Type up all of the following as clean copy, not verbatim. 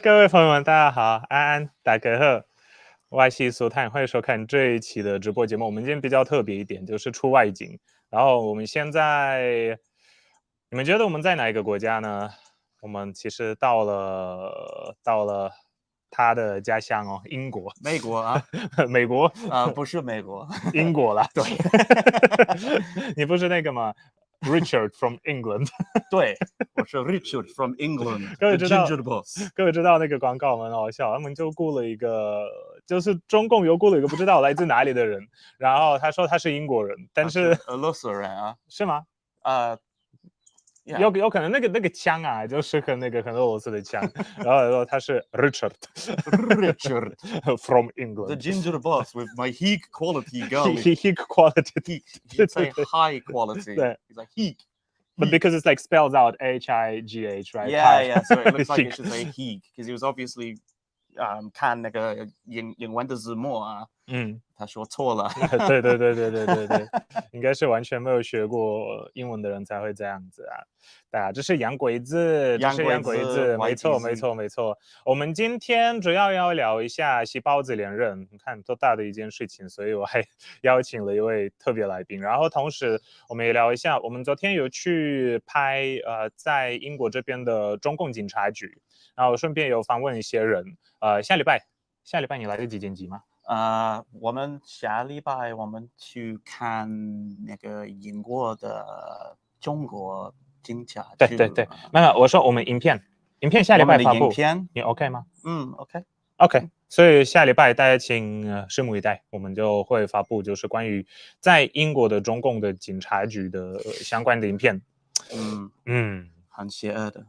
各位朋友们，大家好，安安大家好，YGZ路欢迎收看这一期的直播节目。我们今天比较特别一点，就是出外景。然后我们现在，你们觉得我们在哪一个国家呢？我们其实到了他的家乡哦，英国。美国啊？美国不是美国，英国啦。对，你不是那个吗？Richard from England 对，我是 Richard from England，各位 the 知道 Ginger Boss。各位知道那个广告很好笑，他们就雇了一个，就是中共又雇了一个不知道来自哪里的人，然后他说他是英国人，但是俄罗斯人啊？是吗？有可能那个腔啊，就是很俄罗斯的腔，然后说他是 Richard from England， the Ginger Boss with my heek quality girl. Heek quality. It's a high quality. 对 It's like heek. But because it's like spells out HIGH, right? Yeah. So it looks like it should say heek because he was obviously 看那个英文的字幕啊，他说错了。对，应该是完全没有学过英文的人才会这样子啊。对啊，这是洋鬼子，没错。我们今天主要要聊一下细胞子连任，你看多大的一件事情，所以我还邀请了一位特别来宾，然后同时我们也聊一下，我们昨天有去拍在英国这边的中共警察局，然后顺便有访问一些人。下礼拜你来得及剪辑吗？我们下礼拜我们去看那个英国的中国警察局。对，没有，我说我们影片下礼拜发布，你 OK 吗？OK， 所以下礼拜大家请拭目以待，我们就会发布就是关于在英国的中共的警察局的相关的影片。很邪恶的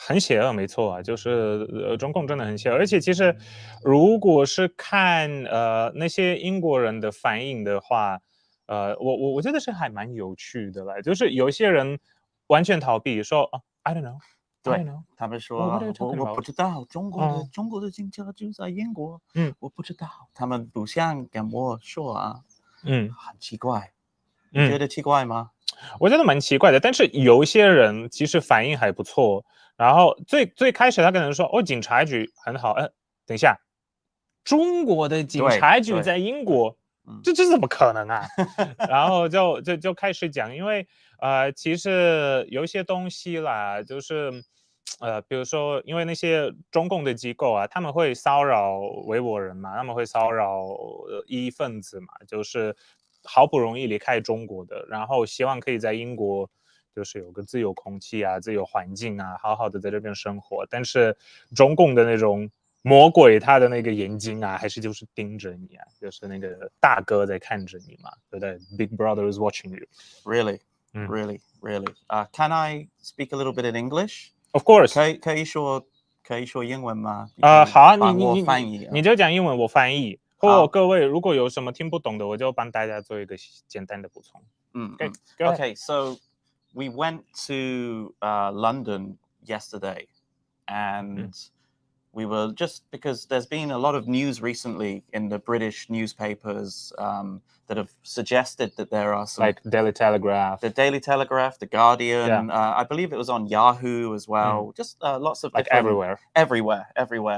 很邪恶，没错啊，就是中共真的很邪恶，而且其实如果是看那些英国人的反应的话，我觉得是还蛮有趣的啦，就是有些人完全逃避，说I don't know， 对，他们说我不知道中国的警察就在英国，我不知道，他们不想跟我说啊，很奇怪，你觉得奇怪吗？我觉得蛮奇怪的，但是有一些人其实反应还不错。然后最开始他可能说警察局很好，等一下，中国的警察局在英国，这怎么可能啊？然后就开始讲，因为其实有一些东西啦，就是比如说因为那些中共的机构啊，他们会骚扰维吾人嘛，他们会骚扰异议分子嘛，就是好不容易离开中国的，然后希望可以在英国就是有个自由空气啊，自由环境啊，好好的在这边生活。但是中共的那种魔鬼，他的那个眼睛啊，还是就是盯着你啊，就是那个大哥在看着你嘛，对不对 ？Big Brother is watching you. Really? Can I speak a little bit in English? Of course. 可以说英文吗？好啊，你就讲英文，我翻译。或各位如果有什么听不懂的，我就帮大家做一个简单的补充。Okay, so we went to London yesterday, and we were just because there's been a lot of news recently in the British newspapers that have suggested that there are some like Daily Telegraph, the Guardian. I believe it was on Yahoo as well. Just lots of like everywhere,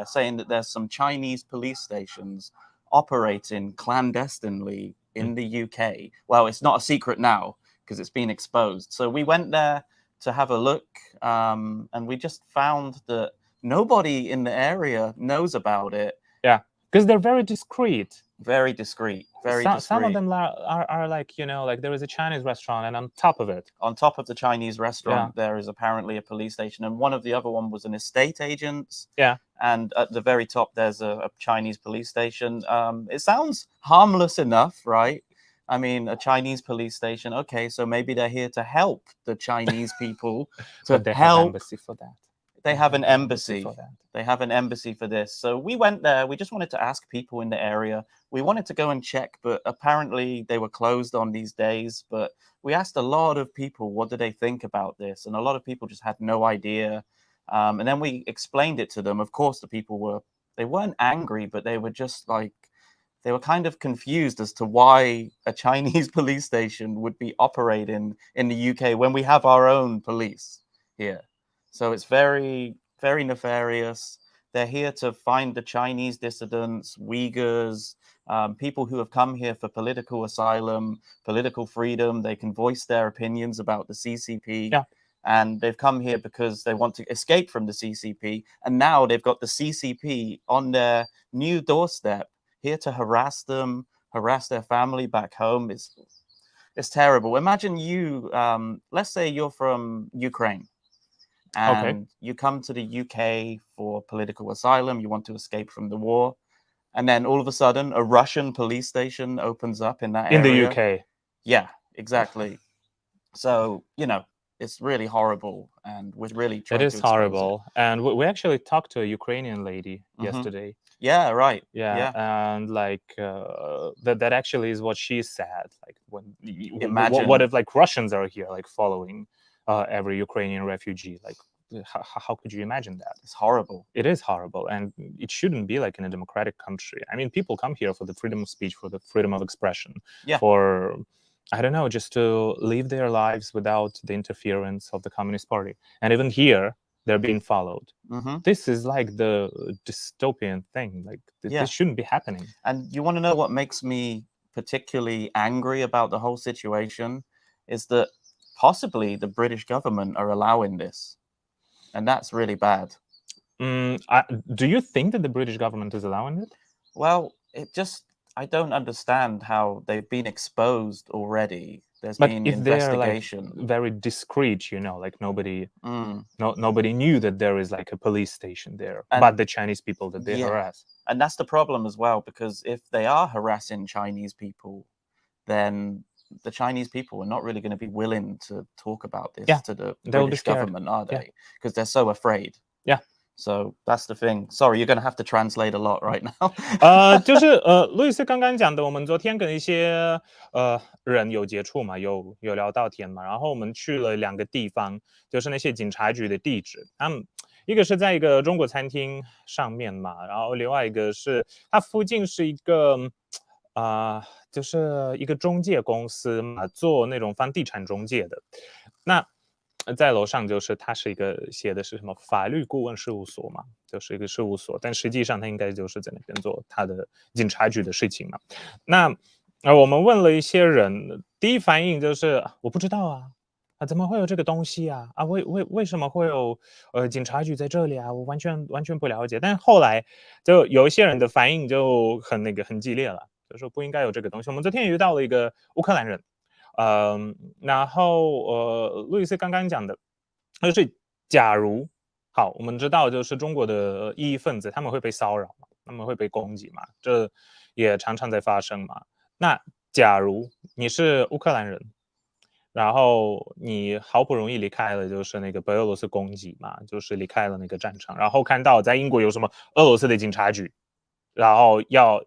saying that there's some Chinese police stations operating clandestinely in the UK. Well, it's not a secret now because it's been exposed. So we went there to have a look, and we just found that nobody in the area knows about it. Yeah, because they're very discreet. Very discreet. Some of them are like, like there is a Chinese restaurant, and on top of the Chinese restaurant, there is apparently a police station, and one of the other one was an estate agent. Yeah. And at the very top, there's a Chinese police station. It sounds harmless enough, right? I mean, a Chinese police station. Okay, so maybe they're here to help the Chinese people. But they have an embassy for that. They have an embassy. They have an embassy for this. So we went there. We just wanted to ask people in the area. We wanted to go and check, but apparently they were closed on these days. But we asked a lot of people, what do they think about this? And a lot of people just had no idea. And then we explained it to them. Of course, the people they weren't angry, but they were just like, they were kind of confused as to why a Chinese police station would be operating in the UK when we have our own police here. So it's very very nefarious. They're here to find the Chinese dissidents, Uyghurs, people who have come here for political asylum, political freedom. They can voice their opinions about the CCP. Yeah. And they've come here because they want to escape from the CCP. And now they've got the CCP on their new doorstep, here to harass them, harass their family back home. It's terrible. Imagine you, let's say you're from Ukraine. And you come to the UK for political asylum. You want to escape from the war. And then all of a sudden, a Russian police station opens up in that area. In the UK. Yeah, exactly. So, you know, it's really horrible. And we're really trying to... It is horrible. And we actually talked to a Ukrainian lady yesterday. Yeah, right. Yeah. And like that actually is what she said. Like, when imagine what if like Russians are here, like following every Ukrainian refugee? Like, how could you imagine that? It's horrible. It is horrible, and it shouldn't be like in a democratic country. I mean, people come here for the freedom of speech, for the freedom of expression, for, I don't know, just to live their lives without the interference of the Communist Party. And even here, they're being followed. This is like the dystopian thing. Like, this shouldn't be happening. And you want to know what makes me particularly angry about the whole situation? Is that possibly the British government are allowing this. And that's really bad. Do you think that the British government is allowing it? Well, I don't understand how they've been exposed already. There's been investigation. They're like very discreet, you know, like nobody knew that there is like a police station there, but the Chinese people that they harass. And that's the problem as well, because if they are harassing Chinese people, then the Chinese people are not really going to be willing to talk about this to the British government, are they? Because they're so afraid. Yeah. So that's the thing. Sorry, you're going to have to translate a lot right now. 就是路易斯刚刚讲的，我们昨天跟一些人有接触嘛，有聊到天嘛，然后我们去了2个地方，就是那些警察局的地址。一个是在一个中国餐厅上面嘛，然后另外一个是它附近是一个就是一个中介公司嘛，做那种房地产中介的。那在楼上就是它是一个写的是什么法律顾问事务所嘛，就是一个事务所，但实际上它应该就是在那边做它的警察局的事情嘛。那我们问了一些人，第一反应就是我不知道啊，怎么会有这个东西啊？为什么会有警察局在这里啊？我完全不了解。但后来就有一些人的反应就很激烈了。就说不应该有这个东西。我们昨天也遇到了一个乌克兰人，然后路易斯刚刚讲的，就是假如好，我们知道就是中国的异议分子他们会被骚扰嘛，他们会被攻击嘛，这也常常在发生嘛。那假如你是乌克兰人，然后你好不容易离开了就是那个白俄罗斯攻击嘛，就是离开了那个战场，然后看到在英国有什么俄罗斯的警察局，然后要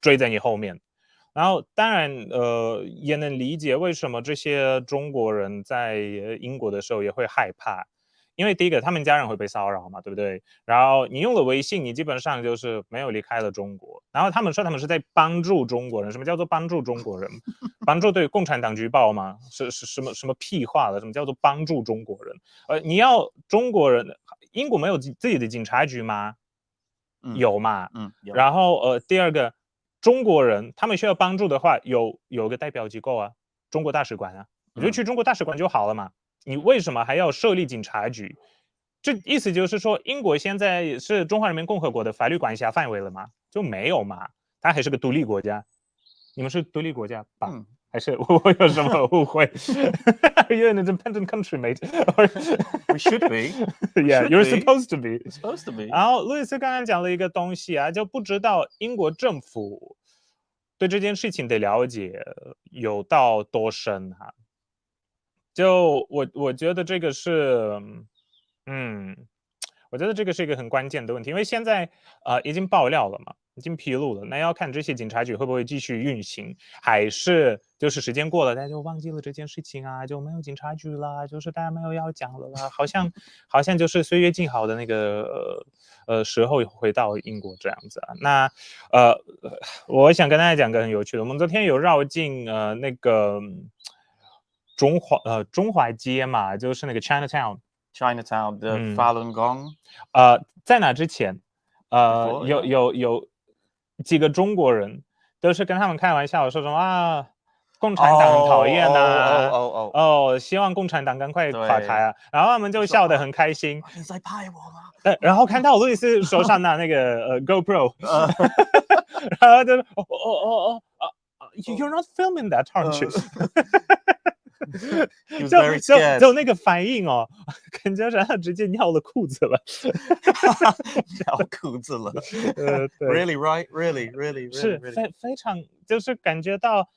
追在你后面，然后当然也能理解为什么这些中国人在英国的时候也会害怕，因为第一个他们家人会被骚扰嘛，对不对？然后你用了微信，你基本上就是没有离开了中国。然后他们说他们是在帮助中国人，什么叫做帮助中国人？帮助对共产党举报吗？是什么屁话了？什么叫做帮助中国人？你要中国人，英国没有自己的警察局吗？有嘛？有。然后第二个，中国人他们需要帮助的话，有个代表机构啊，中国大使馆啊，你就去中国大使馆就好了嘛。你为什么还要设立警察局？这意思就是说，英国现在是中华人民共和国的法律管辖范围了吗？就没有嘛，它还是个独立国家。你们是独立国家吧？还是我有什么误会？Are you an independent country, mate? We should be. Yeah, you're supposed to be. Supposed to be. 然后路易斯刚刚讲了一个东西啊，就不知道英国政府对这件事情的了解有到多深哈。就我觉得这个是，我觉得这个是一个很关键的问题，因为现在已经爆料了嘛，已经披露了，那要看这些警察局会不会继续运行，还是就是时间过了，大家就忘记了这件事情啊，就没有警察局啦，就是大家没有要讲了啦，好像就是岁月静好的那个时候回到英国这样子啊。那我想跟大家讲个很有趣的，我们昨天有绕进那个中华街嘛，就是那个 Chinatown Chinatown 的Falun Gong。在那之前，有几个中国人都是跟他们开玩笑说什么啊，共产党很讨厌呐，希望共产党赶快垮台啊，然后他们就笑得很开心。你在拍我吗？对，然后看到路易斯手上拿那个GoPro， 然后就You're not filming that, aren't you? He was very scared. 就那个反应哦，感觉是他直接尿了裤子了。尿裤子了。对 Really, right? Really. 是非常就是感觉到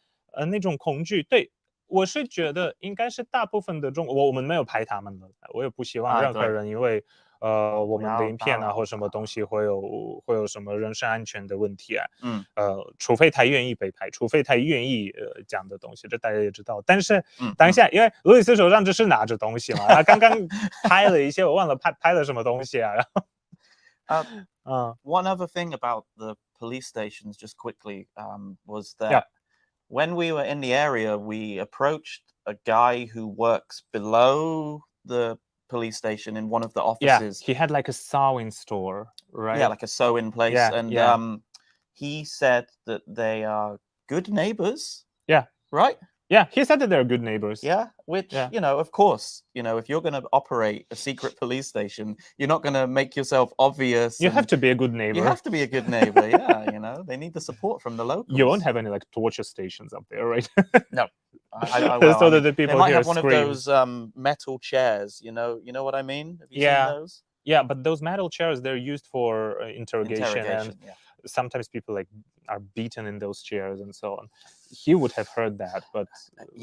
那种恐惧。对，我是觉得应该是大部分的我们没有排他们的，我也不希望任何人因为我们的影片啊或什么东西会有什么人身安全的问题啊，除非他愿意被拍，除非他愿意讲的东西，这大家也知道。但是当下因为路易斯手上就是拿着东西嘛，他刚刚拍了一些，我忘了拍了什么东西啊，然后one other thing about the police stations, just quickly, was that when we were in the area, we approached a guy who works below the police station in one of the offices. He had like a sewing store, right? Yeah, like a sewing place. And he said that they are good neighbors. Yeah. Right? Yeah, he said that they're good neighbors. Yeah, which, of course, if you're going to operate a secret police station, you're not going to make yourself obvious. You have to be a good neighbor. You have to be a good neighbor, yeah, they need the support from the locals. You won't have any like torture stations up there, right? No. So that the people they might here have one scream. of those metal chairs, you know what I mean? Have you seen those? Yeah, but those metal chairs, they're used for interrogation and sometimes people like are beaten in those chairs and so on. He would have heard that, but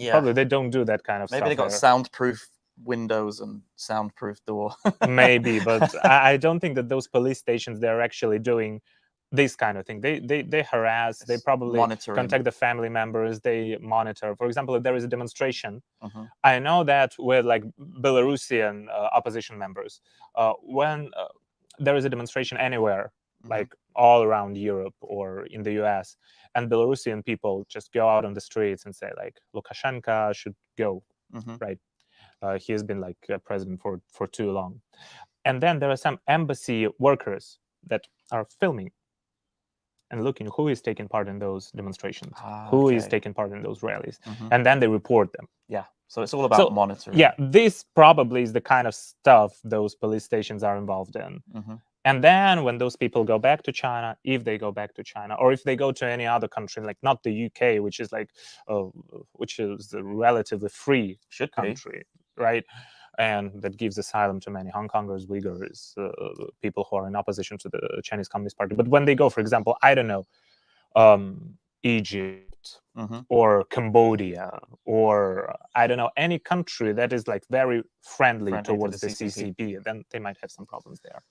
probably they don't do that kind of stuff. Maybe they got soundproof windows and soundproof door. Maybe, but I don't think that those police stations, they're actually doing this kind of thing. They harass, they probably contact the family members, they monitor. For example, if there is a demonstration, I know that with like Belarusian opposition members, when there is a demonstration anywhere, like all around Europe or in the US, and Belarusian people just go out on the streets and say like Lukashenko should go, right? He has been like president for too long. And then there are some embassy workers that are filming and looking who is taking part in those demonstrations, who is taking part in those rallies, and then they report them. Yeah, so it's all about monitoring. Yeah, this probably is the kind of stuff those police stations are involved in. And then when those people go back to China, if they go back to China, or if they go to any other country, like not the UK, which is like, which is a relatively free country, right? And that gives asylum to many Hong Kongers, Uyghurs, people who are in opposition to the Chinese Communist Party. But when they go, for example, I don't know, Egypt or Cambodia, or I don't know, any country that is like very friendly towards the CCP, then they might have some problems there.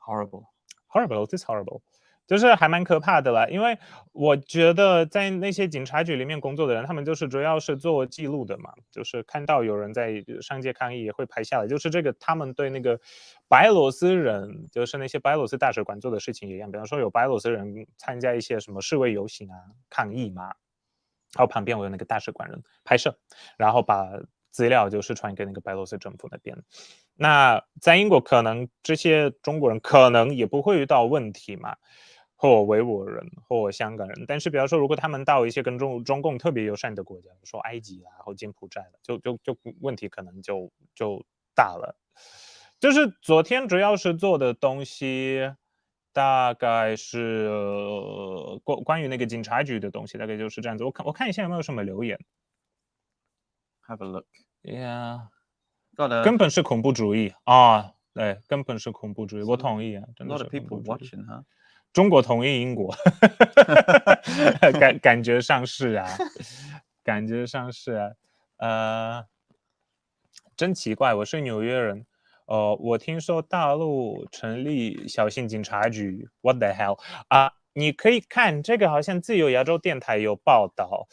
Horrible. It is horrible. 就是还蛮可怕的啦，因为我觉得在那些警察局里面工作的人，他们就是主要是做记录的嘛，就是看到有人在上街抗议也会拍下来，就是这个他们对那个白罗斯人，就是那些白罗斯大使馆做的事情也一样，比方说有白罗斯人参加一些什么示威游行啊、抗议嘛，然后旁边我有那个大使馆人拍摄，然后把资料就是传给那个白罗斯政府那边。那在英国可能这些中国人可能也不会遇到问题嘛，或维吾尔人或香港人，但是比方说如果他们到一些跟中共特别友善的国家，比如说埃及啊或柬埔寨了，就问题可能就大了。就是昨天主要是做的东西大概是关于那个警察局的东西，大概就是这样子。我看一下有没有什么留言。Have a look. Yeah. 根本是恐怖主义啊！对，根本是恐怖主义，我同意啊，真的是恐怖主义。A lot of people watching, huh? 中国同意英国，感觉上是啊，感觉上是啊，真奇怪，我是纽约人，我听说大陆成立小型警察局 ，What the hell 啊？你可以看这个，好像自由亚洲电台有报道，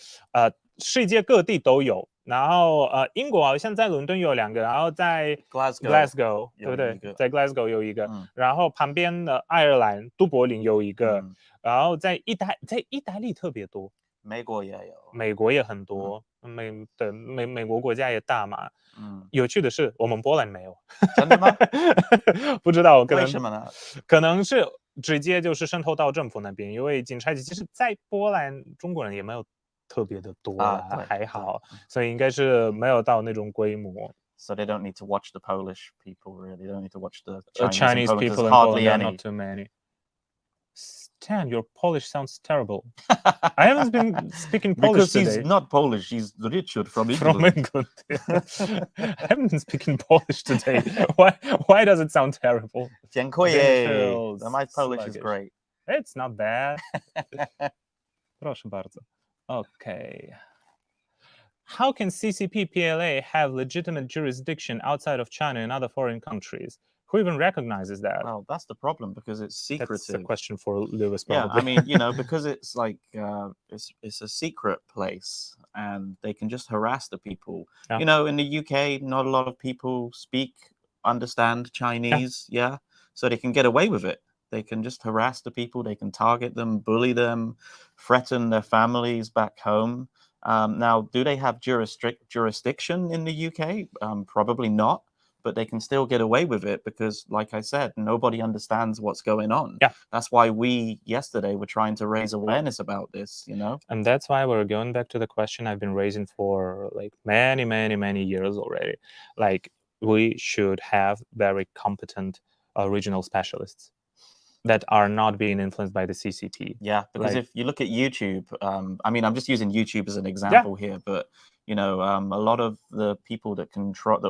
世界各地都有。然后英国好像在伦敦有2个，然后在 Glasgow 对不对？在 Glasgow 有一个，然后旁边的爱尔兰都柏林有一个，然后在意大利特别多，美国也有，美国也很多，美国国家也大嘛。有趣的是，我们波兰没有。真的吗？不知道，为什么呢？可能是直接就是渗透到政府那边，因为警察局其实在波兰中国人也没有特别的多啦，还好，所以应该是没有到那种规模。So they don't need to watch the Polish people, really. They don't need to watch the Chinese people in Poland. There are not too many. Stan, your Polish sounds terrible. I haven't been speaking Polish because today. He's not Polish. He's Richard from England. From England. I haven't been speaking Polish today. Why does it sound terrible? Dziękuję. My Polish is great. It's not bad. Proszę bardzo. Okay. How can CCP PLA have legitimate jurisdiction outside of China and other foreign countries? Who even recognizes that? Well, that's the problem because it's secretive. That's a question for Lewis, probably. Yeah, I mean, you know, because it's like it's a secret place, and they can just harass the people. Yeah. You know, in the UK, not a lot of people understand Chinese. Yeah, so they can get away with it. They can just harass the people. They can target them, bully them, threaten their families back home. Now, do they have jurisdiction in the UK? Probably not. But they can still get away with it because, like I said, nobody understands what's going on. Yeah. That's why we, yesterday, were trying to raise awareness about this, you know? And that's why we're going back to the question I've been raising for like many, many, many years already. Like, we should have very competent regional specialists that are not being influenced by the CCP. Yeah, because if you look at YouTube, I mean, I'm just using YouTube as an example here, but you know, a lot of the people that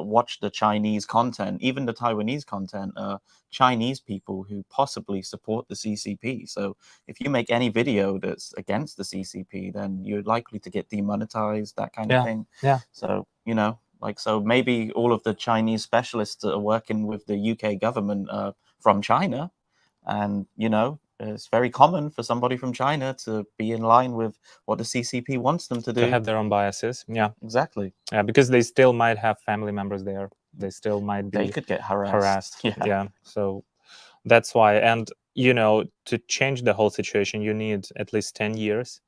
watch the Chinese content, even the Taiwanese content, are Chinese people who possibly support the CCP. So if you make any video that's against the CCP, then you're likely to get demonetized, that kind of thing. Yeah. So, you know, like, so maybe all of the Chinese specialists that are working with the UK government are from China. And, you know, it's very common for somebody from China to be in line with what the CCP wants them to do. To have their own biases. Yeah. Exactly. Yeah, because they still might have family members there. They still might be... They could get harassed. Yeah. So that's why. And, you know, to change the whole situation, you need at least 10 years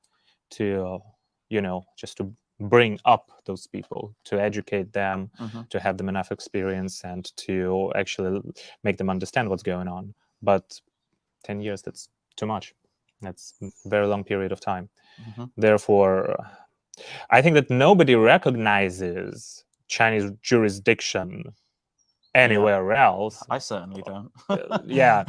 to, you know, just to bring up those people, to educate them, to have them enough experience, and to actually make them understand what's going on. But 10 years, that's too much. That's a very long period of time. Therefore, I think that nobody recognizes Chinese jurisdiction anywhere else. I certainly don't. Yeah,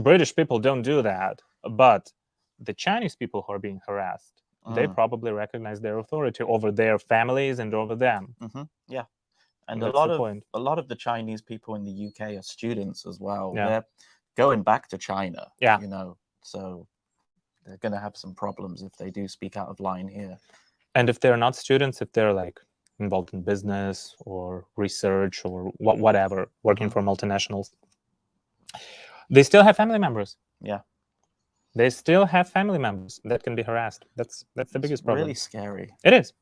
British people don't do that. But the Chinese people who are being harassed, they probably recognize their authority over their families and over them. Yeah. And a lot of the Chinese people in the UK are students as well. Yeah. They're going back to China, yeah, you know, so they're going to have some problems if they do speak out of line here. And if they're not students, if they're like involved in business or research or whatever, working for multinationals, they still have family members. Yeah. They still have family members that can be harassed. That's the biggest problem. Really scary. It is.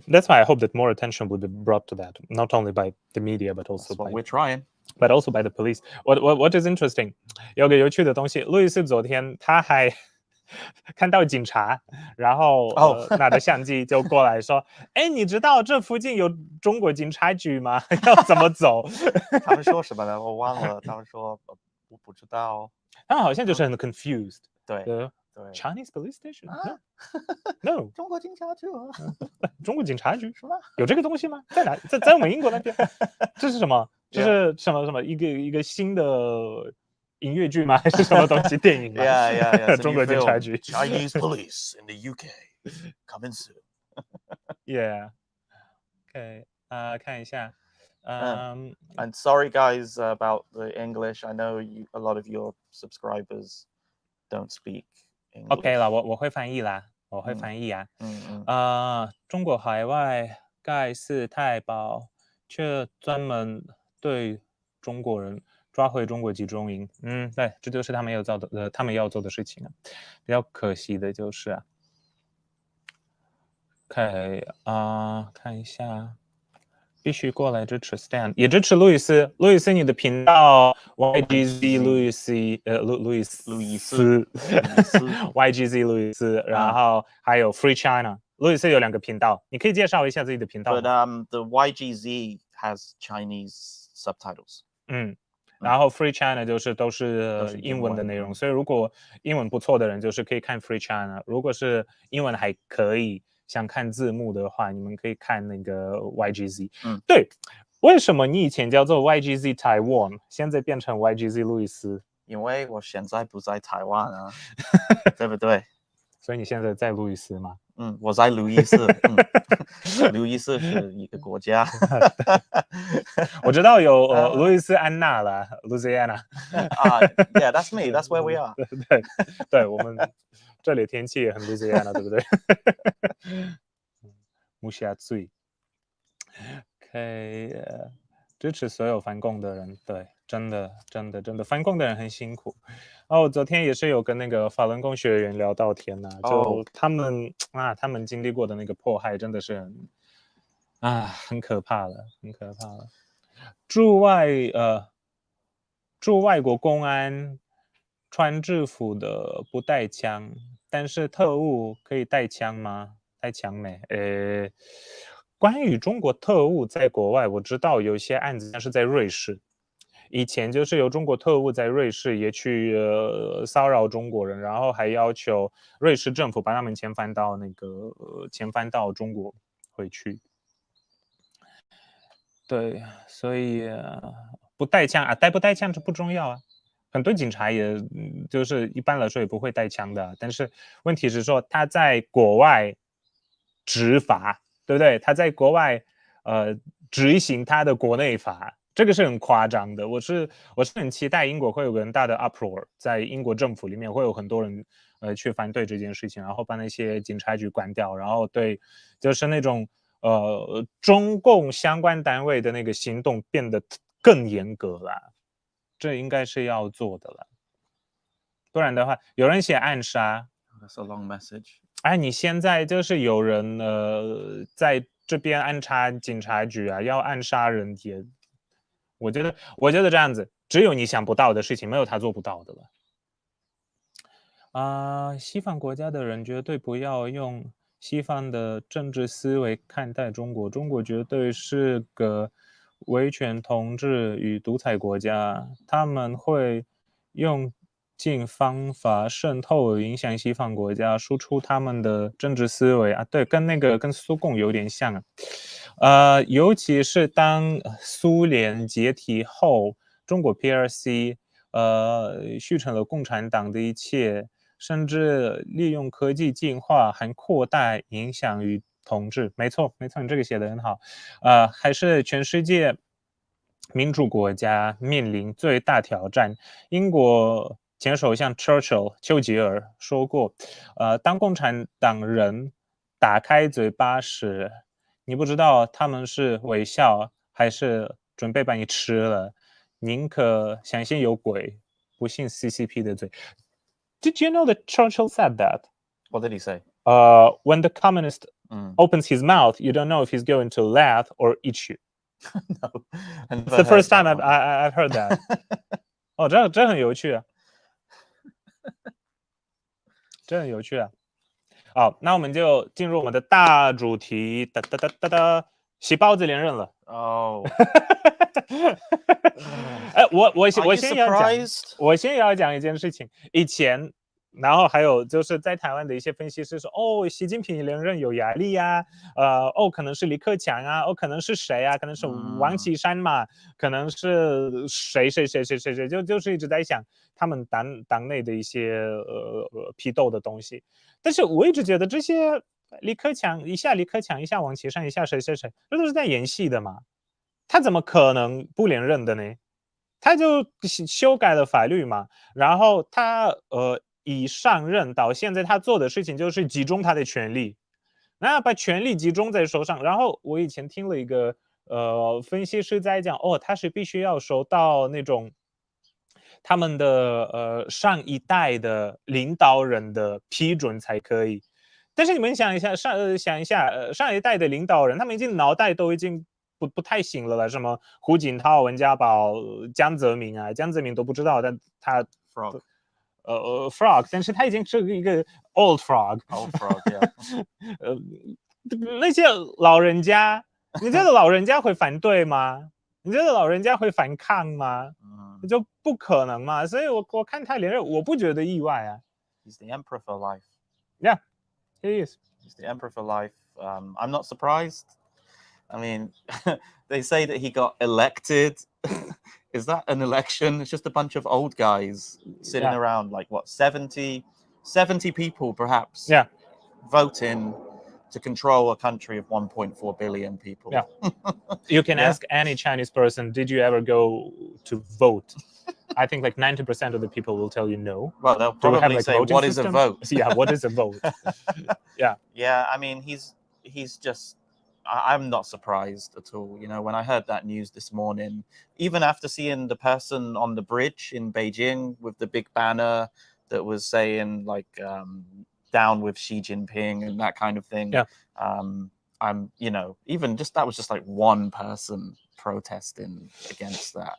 That's why I hope that more attention will be brought to that, not only by the media, but also by... we're trying. But also by the police. What is interesting? 有个有趣的东西，路易斯昨天他还看到警察，然后拿着相机就过来说：“哎，你知道这附近有中国警察局吗？要怎么走？”他们说什么呢？我忘了。他们说我不知道。他们好像就是很 confused。对。Chinese police station? No. 中国警察局中国警察局是吗？有这个东西吗？在哪？在我们英国那边。这是什么？这是什么一个新的音乐剧吗？还是什么东西？电影吗？ Yeah. 中国警察局。Chinese police in the UK coming soon. Yeah. Okay. 看一下。And sorry guys about the English. I know a lot of your subscribers don't speak English. OK 了，我会翻译啦，我会翻译啊。中国海外盖世太保却专门对中国人抓回中国集中营。对，这就是他们要做的事情啊。比较可惜的就是OK 看一下。必须过来支持 Stan， 也支持路易斯。路易斯，你的频道 YGZ 路易斯YGZ 路易斯，然后还有 Free China 路易斯有2个频道，你可以介绍一下自己的频道吗？ But the YGZ has Chinese subtitles. 然后 Free China 都是英文的内容，所以如果英文不错的人，就是可以看 Free China。如果是英文还可以，想看字幕的话，你们可以看那个 YGZ。对，为什么你以前叫做 YGZ Taiwan， 现在变成 YGZ 路易斯？因为我现在不在台湾啊，对不对？所以你现在在路易斯吗？我在路易斯。路易斯是一个国家。我知道有路易斯安那啦 ，Louisiana。Yeah, that's me. That's where we are. 对，我们这里天气也很 Louisiana， 对不对？木下醉。OK， 支持所有反共的人，对，真的反共的人很辛苦。我昨天也是有跟那个法轮功学员聊到天呐，就他们经历过的那个迫害真的是很可怕了，很可怕了。驻外国公安穿制服的不带枪，但是特务可以带枪吗？带枪没？关于中国特务在国外，我知道有些案子，但是在瑞士，以前就是有中国特务在瑞士也去骚扰中国人，然后还要求瑞士政府把他们遣返到中国回去。对，所以不带枪带不带枪这不重要啊。很多警察也就是一般来说也不会带枪的，但是问题是说他在国外执法，对不对？他在国外执行他的国内法，这个是很夸张的。我是很期待英国会有个很大的 uproar， 在英国政府里面会有很多人去反对这件事情，然后把那些警察局关掉，然后对就是那种中共相关单位的那个行动变得更严格了，这应该是要做的了。不然的话，有人写暗杀。That's a long message. 你现在就是有人在这边暗插警察局要暗杀人也，我觉得这样子，只有你想不到的事情，没有他做不到的了。西方国家的人绝对不要用西方的政治思维看待中国，中国绝对是个威权统治与独裁国家，他们会用尽方法渗透影响西方国家，输出他们的政治思维对，跟苏共有点像尤其是当苏联解体后，中国 PRC 续成了共产党的一切，甚至利用科技进化还扩大影响与统治。没错，你这个写得很好。还是全世界民主国家面临最大挑战。英国前首相 Churchill 丘吉尔说过，当共产党人打开嘴巴时，你不知道他们是微笑还是准备把你吃了，宁可相信有鬼，不信 CCP 的嘴。Did you know that Churchill said that? What did he say? When the communist opens his mouth, you don't know if he's going to laugh or eat you. No, it's the first time I've heard that. 这很有趣啊，这很有趣啊。好，那我们就进入我们的大主题。洗包子连任了。我先也要讲一件事情。以前，然后还有就是在台湾的一些分析师说，习近平连任有压力啊，可能是李克强啊，可能是谁啊，可能是王岐山嘛，可能是谁，就是一直在想他们党内的一些批斗的东西。但是我一直觉得这些李克强一下王岐山，一下谁，这都是在演戏的嘛。他怎么可能不连任的呢？他就修改了法律嘛，然后他以上任到现在，他做的事情就是集中他的权力，那把权力集中在手上。然后我以前听了一个分析师在讲，他是必须要收到那种他们的上一代的领导人的批准才可以。但是你们想一下，上一代的领导人，他们脑袋都已经不太行了，什么胡锦涛、文家宝、江泽民都不知道，但他 frog， 但是他已经是一个 old Old frog, yeah. 那些老人家，你觉得老人家会反对吗？你觉得老人家会反抗吗？就不可能嘛。所以我看他连任，我不觉得意外啊。He's the emperor for life. Yeah, he is. He's the emperor for life. I'm not surprised. I mean, they say that he got elected. Is that an election? It's just a bunch of old guys sitting around, like what, 70 people perhaps, voting to control a country of 1.4 billion people. Yeah. You can ask any Chinese person, did you ever go to vote? I think like 90% of the people will tell you no. Well, they'll probably say, what is a vote? Yeah, what is a vote? Yeah. Yeah, I mean, he's just, I'm not surprised at all. You know, when I heard that news this morning, even after seeing the person on the bridge in Beijing with the big banner that was saying like, down with Xi Jinping and that kind of thing. Yeah. I'm, you know, even just that was just like one person protesting against that,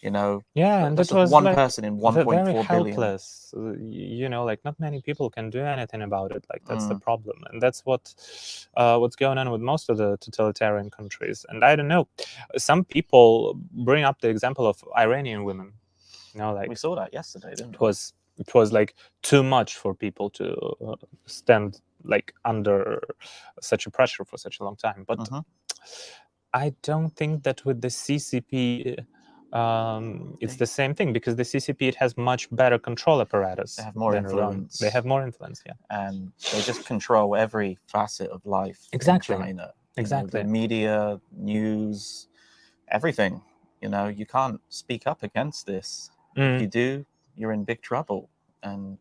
you know. Yeah, and that's that was one like person in 1.4 very billion. helpless. You know, like not many people can do anything about it. Like that's the problem, and that's what's going on with most of the totalitarian countries. And I don't know, some people bring up the example of Iranian women. You know, like we saw that yesterday, didn't we? It was like too much for people to stand like under such a pressure for such a long time. But I don't think that with the CCP it's the same thing, because the CCP, it has much better control apparatus. They have more influence. They have more influence, yeah. And they just control every facet of life in China. Exactly. You know, the media, news, everything. You know, you can't speak up against this. If you do, you're in big trouble. And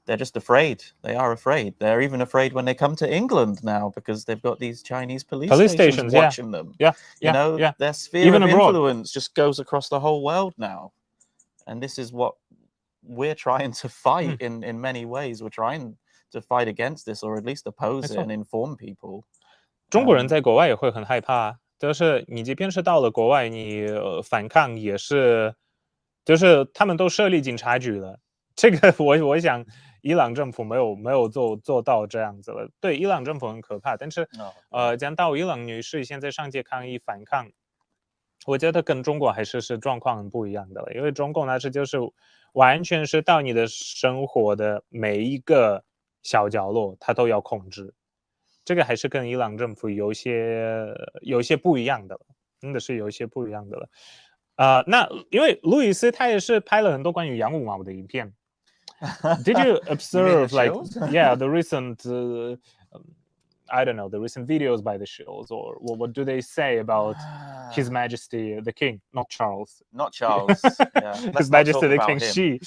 they're just afraid. They are afraid. They're even afraid when they come to England now, because they've got these Chinese police stations watching them. Yeah. You know, their sphere even of abroad. Influence just goes across the whole world now. And this is what we're trying to fight in many ways. We're trying to fight against this, or at least oppose it and inform people. 中国人在国外也会很害怕，就是你即便是到了国外，你反抗也是，就是他们都设立警察局了。这个我想伊朗政府没有做到这样子了。对，伊朗政府很可怕，但是讲到伊朗女士现在上街抗议反抗，我觉得跟中国还是状况很不一样的了。因为中共呢是就是完全是到你的生活的每一个小角落，它都要控制。这个还是跟伊朗政府有些不一样的了，真的是有一些不一样的了。那因为路易斯他也是拍了很多关于洋五毛的影片。Did you observe like the recent I don't know, the recent videos by the shows, or what do they say about His Majesty the King, not Charles? Not Charles. Yeah. His Majesty the King Xi.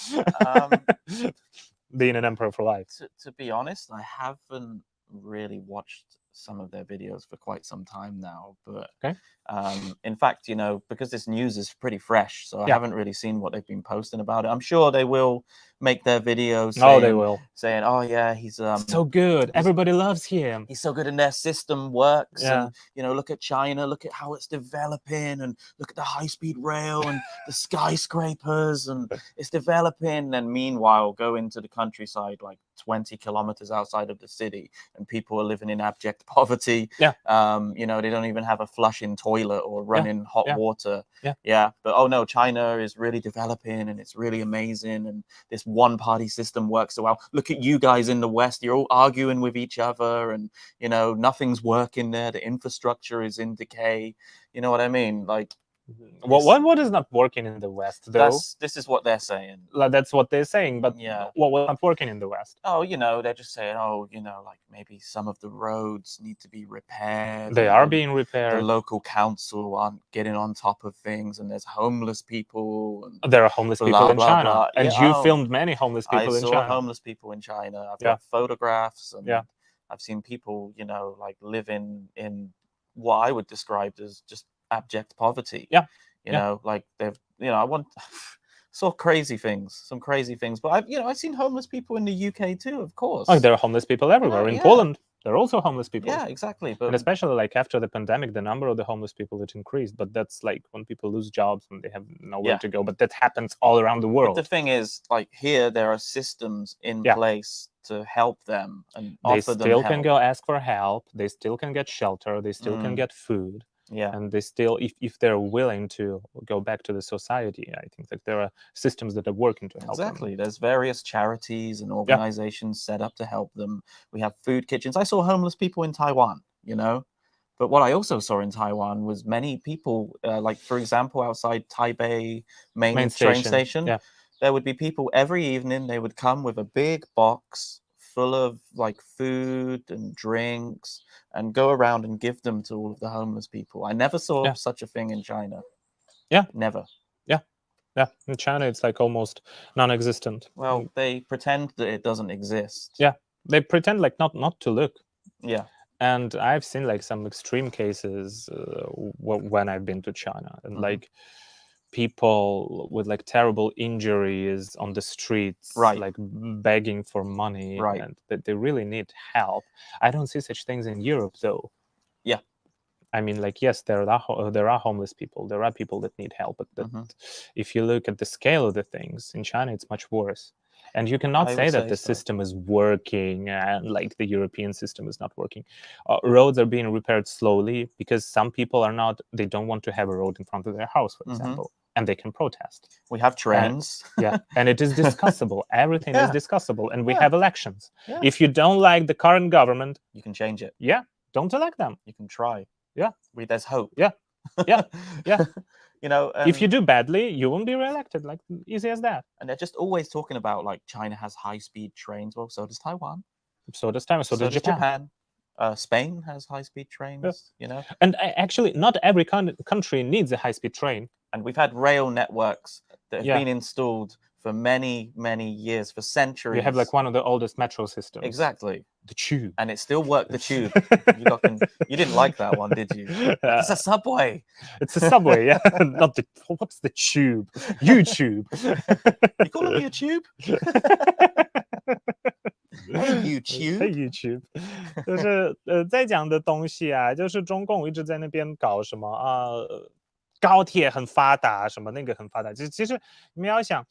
Being an emperor for life. To be honest, I haven't really watched some of their videos for quite some time now, but in fact, you know, because this news is pretty fresh, so I haven't really seen what they've been posting about it. I'm sure they will make their videos saying, oh yeah, he's so good, everybody loves him, he's so good, and their system works. And you know, look at China, look at how it's developing, and look at the high-speed rail and the skyscrapers, and it's developing. And meanwhile, go into the countryside like 20 kilometers outside of the city, and people are living in abject poverty. You know, they don't even have a flushing toilet or running hot water. But oh no, China is really developing, and it's really amazing, and this one-party system works so well. Look at you guys in the West, you're all arguing with each other, and you know, nothing's working there, the infrastructure is in decay. You know what I mean? Like, what is not working in the West, though? This is what they're saying. Like, that's what they're saying, but what was not working in the West? Oh, you know, they're just saying, oh, you know, like maybe some of the roads need to be repaired. They are being repaired. The local council aren't getting on top of things, and there's homeless people. And there are homeless people in China, and you filmed many homeless people in China. I saw homeless people in China. I've got photographs, and I've seen people, you know, like living in what I would describe as just abject poverty. You know, like they've, you know, saw some crazy things, but I've seen homeless people in the UK too, of course. There are homeless people everywhere. In Poland, They're also homeless people. Yeah, exactly. But and especially like after the pandemic, the number of the homeless people it increased. But that's like when people lose jobs and they have nowhere to go. But that happens all around the world. But the thing is, like here, there are systems in place to help them and offer them help. They still can go ask for help. They still can get shelter. They still can get food. Yeah. And they still, if they're willing to go back to the society, I think that there are systems that are working to help them. Exactly. There's various charities and organizations set up to help them. We have food kitchens. I saw homeless people in Taiwan, you know. But what I also saw in Taiwan was many people, like, for example, outside Taipei main train station, there would be people every evening. They would come with a big box full of like food and drinks and go around and give them to all of the homeless people. I never saw such a thing in China. Never. In China it's like almost non-existent. Well, they pretend that it doesn't exist. They pretend like not to look. And I've seen like some extreme cases when I've been to China, and like people with like terrible injuries on the streets, like begging for money, and that they really need help. I don't see such things in Europe though. I mean, like, yes, there are homeless people, there are people that need help, but if you look at the scale of the things in China, it's much worse. And you cannot say that the system is working and like the European system is not working. Roads are being repaired slowly because some people they don't want to have a road in front of their house, for example, and they can protest. We have trains. And it is discussable. Everything is discussable. And we have elections. If you don't like the current government, you can change it. Don't elect them. You can try. There's hope. You know, if you do badly, you won't be reelected. Like, easy as that. And they're just always talking about like China has high-speed trains. Well, so does Taiwan. So does Taiwan. So does Japan. Spain has high-speed trains. You know. And actually, not every country needs a high-speed train. And we've had rail networks that have been installed for many, many years, for centuries. We have like one of the oldest metro systems. Exactly. The tube. And it still worked, the tube. You didn't like that one, did you? It's a subway. It's a subway, Not what's the tube? YouTube. You calling me a tube? Hey YouTube. Hey YouTube. 就是在讲的东西啊，就是中共一直在那边搞什么高铁很发达，什么那个很发达。其实你们要想，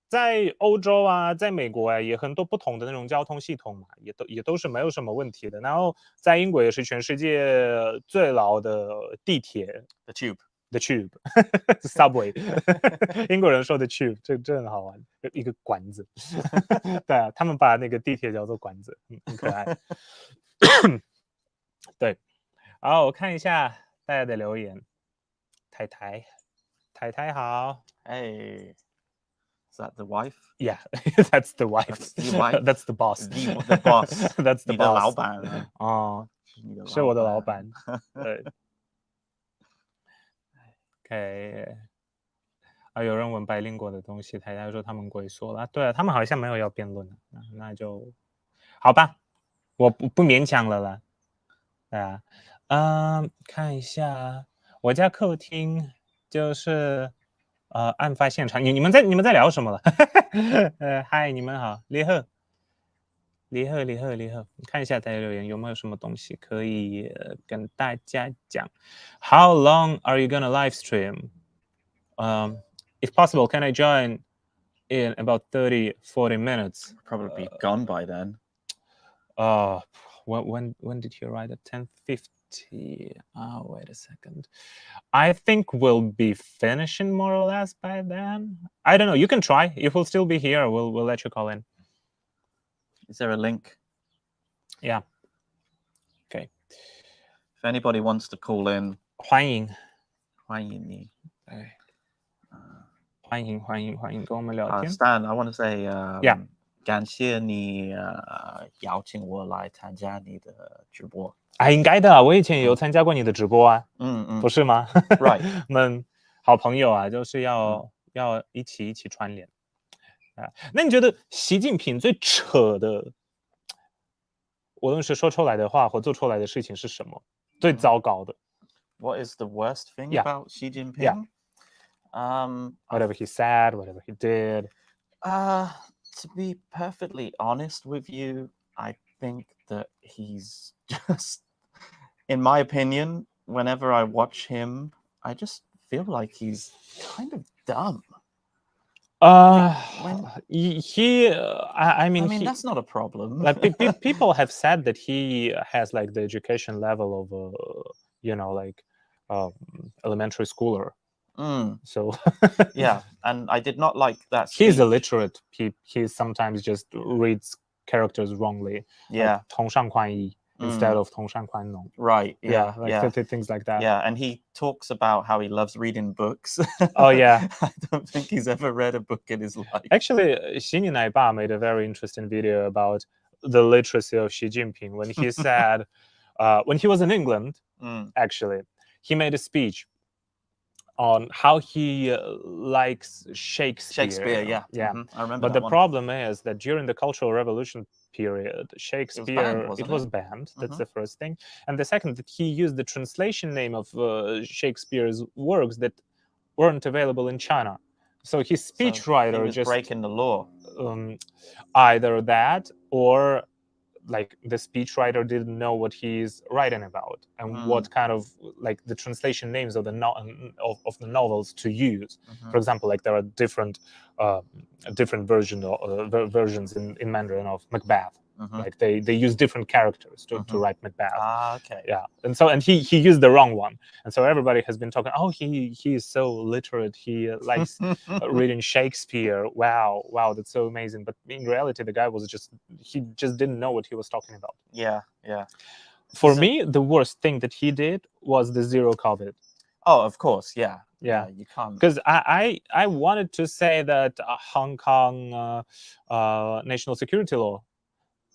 在欧洲啊，在美国啊，也很多不同的那种交通系统嘛，也都是没有什么问题的。然后在英国也是全世界最老的地铁 ，the tube subway 英国人说的 tube， 这很好玩，一个管子。对啊，他们把那个地铁叫做管子，很可爱。对，好，我看一下大家的留言。太太好。Hey, is that the wife? Yeah, that's the wife. That's the wife. That's the boss. The boss. That's the boss. 你的老板。是我的老板。对。OK。有人问百灵果的东西，太太说他们龟缩了。对啊，他们好像没有要辩论，那就好吧，我不勉强了啦。对啊，看一下。我家客厅就是案发现场。你们在聊什么了？嗨，你们好，李贺，看一下大家留言有没有什么东西可以跟大家讲。How long are you gonna live stream? If possible, can I join in about 30-40 minutes? Probably be gone by then. When did you arrive at 10:50? Wait a second. I think we'll be finishing more or less by then. I don't know. You can try. If we'll still be here, we'll let you call in. Is there a link? Yeah. Okay. If anybody wants to call in, 欢迎你。欢迎跟我们聊天。Stan, I want to say, yeah. 感谢你邀请我来参加你的直播。应该的，我以前也有参加过你的直播啊。不是吗？ Right. 我们好朋友啊，就是要一起串联。那你觉得习近平最扯的，无论是说出来的话或做出来的事情是什么？最糟糕的？ What is the worst thing about Xi Jinping? Whatever he said, whatever he did. To be perfectly honest with you, I think that he's just, in my opinion, whenever I watch him, I just feel like he's kind of dumb. I mean, that's not a problem. Like people have said that he has like the education level of like elementary schooler. So yeah, and I did not like that speech. He's illiterate. He sometimes just reads characters wrongly. Yeah, like 同上宽一 instead of 同上宽农. Right. Yeah. Things like that. Yeah, and he talks about how he loves reading books. Oh yeah. I don't think he's ever read a book in his life. Actually, Xi Jinping made a very interesting video about the literacy of Xi Jinping when he said, when he was in England, actually, he made a speech on how he likes Shakespeare. Yeah. I remember But that the one. problem is that during the Cultural Revolution period, Shakespeare, it was banned. That's the first thing. And the second, that he used the translation name of Shakespeare's works that weren't available in China. So his speechwriter he was just breaking the law. Either that, or like the speechwriter didn't know what he's writing about and what kind of like the translation names of the novels to use. For example, like there are different versions in Mandarin of Macbeth. Like they use different characters to write Macbeth. Okay. Yeah, and he used the wrong one, and so everybody has been talking. Oh, he is so literate. He likes reading Shakespeare. Wow, that's so amazing. But in reality, the guy he just didn't know what he was talking about. Yeah. For me, the worst thing that he did was the zero COVID. Oh, of course, yeah. You can't. Because I wanted to say that Hong Kong national security law.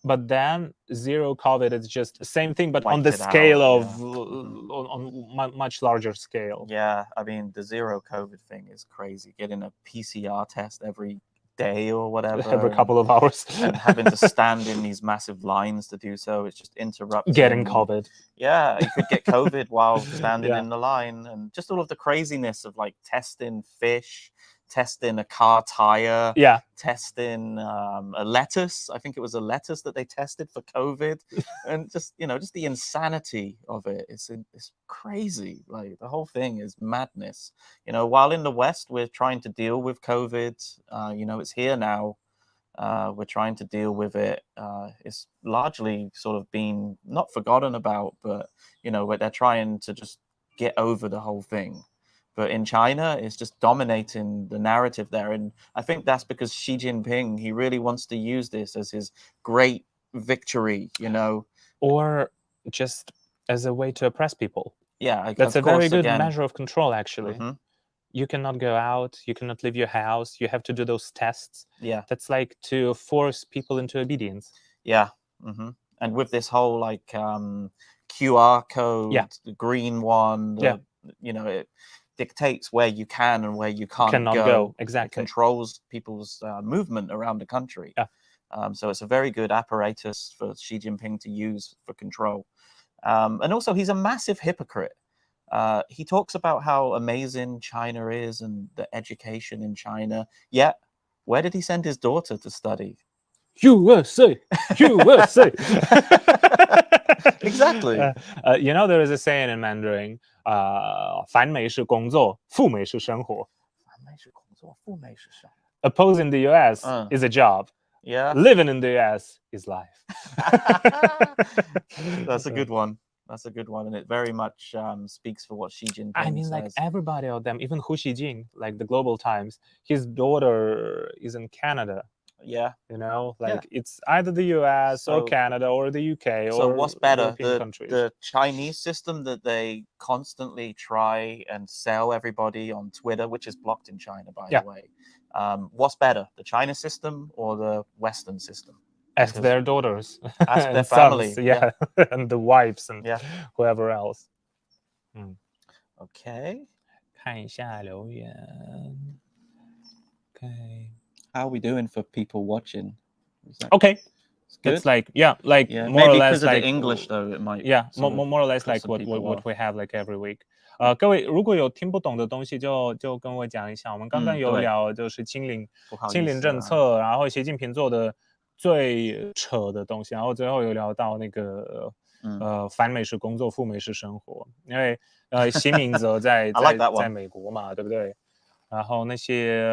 But then zero COVID is just the same thing, but on the scale of on much larger scale. Yeah, I mean the zero COVID thing is crazy. Getting a PCR test every day or whatever, every couple of hours, and having to stand in these massive lines to do so. It's just interrupting. Getting COVID. Yeah, you could get COVID while standing in the line, and just all of the craziness of like testing fish, testing a car tire, testing a lettuce. I think it was a lettuce that they tested for COVID, and just the insanity of it. It's crazy. Like the whole thing is madness. While in the West we're trying to deal with COVID, it's here now. We're trying to deal with it. It's largely sort of been not forgotten about, but where they're trying to just get over the whole thing. But in China, it's just dominating the narrative there. And I think that's because Xi Jinping, he really wants to use this as his great victory, Or just as a way to oppress people. Yeah, that's a very good measure of control, actually. You cannot go out, you cannot leave your house, you have to do those tests. Yeah. That's like to force people into obedience. Yeah. And with this whole like QR code, the green one, it dictates where you can and where you cannot go. Exactly. It controls people's movement around the country. So it's a very good apparatus for Xi Jinping to use for control. And also, he's a massive hypocrite. He talks about how amazing China is and the education in China. Yet, where did he send his daughter to study? USA. Exactly. There is a saying in Mandarin, 繁美是工作，富美是生活. Opposing the US is a job. Yeah. Living in the US is life. That's a good one. That's a good one, and it very much speaks for what Xi Jinping says. Like everybody of them, even Hu Xijing, like the Global Times, his daughter is in Canada. Yeah. It's either the US or Canada or the UK so or what's better, European countries. The Chinese system that they constantly try and sell everybody on Twitter, which is blocked in China, by the way. What's better, the China system or the Western system? Ask their daughters. Ask their family. Sons, and the wives and whoever else. Okay. 看一下留言. Okay. How are we doing for people watching? Okay. It's like more or less because of the English though, it might. More or less like what we have like every week. 各位如果有听不懂的东西就跟我讲一下。我们刚刚有聊就是清零政策，然后习近平做的最扯的东西，然后最后有聊到那个反美是工作，赴美是生活。因为习明泽在美国嘛，对不对？然后那些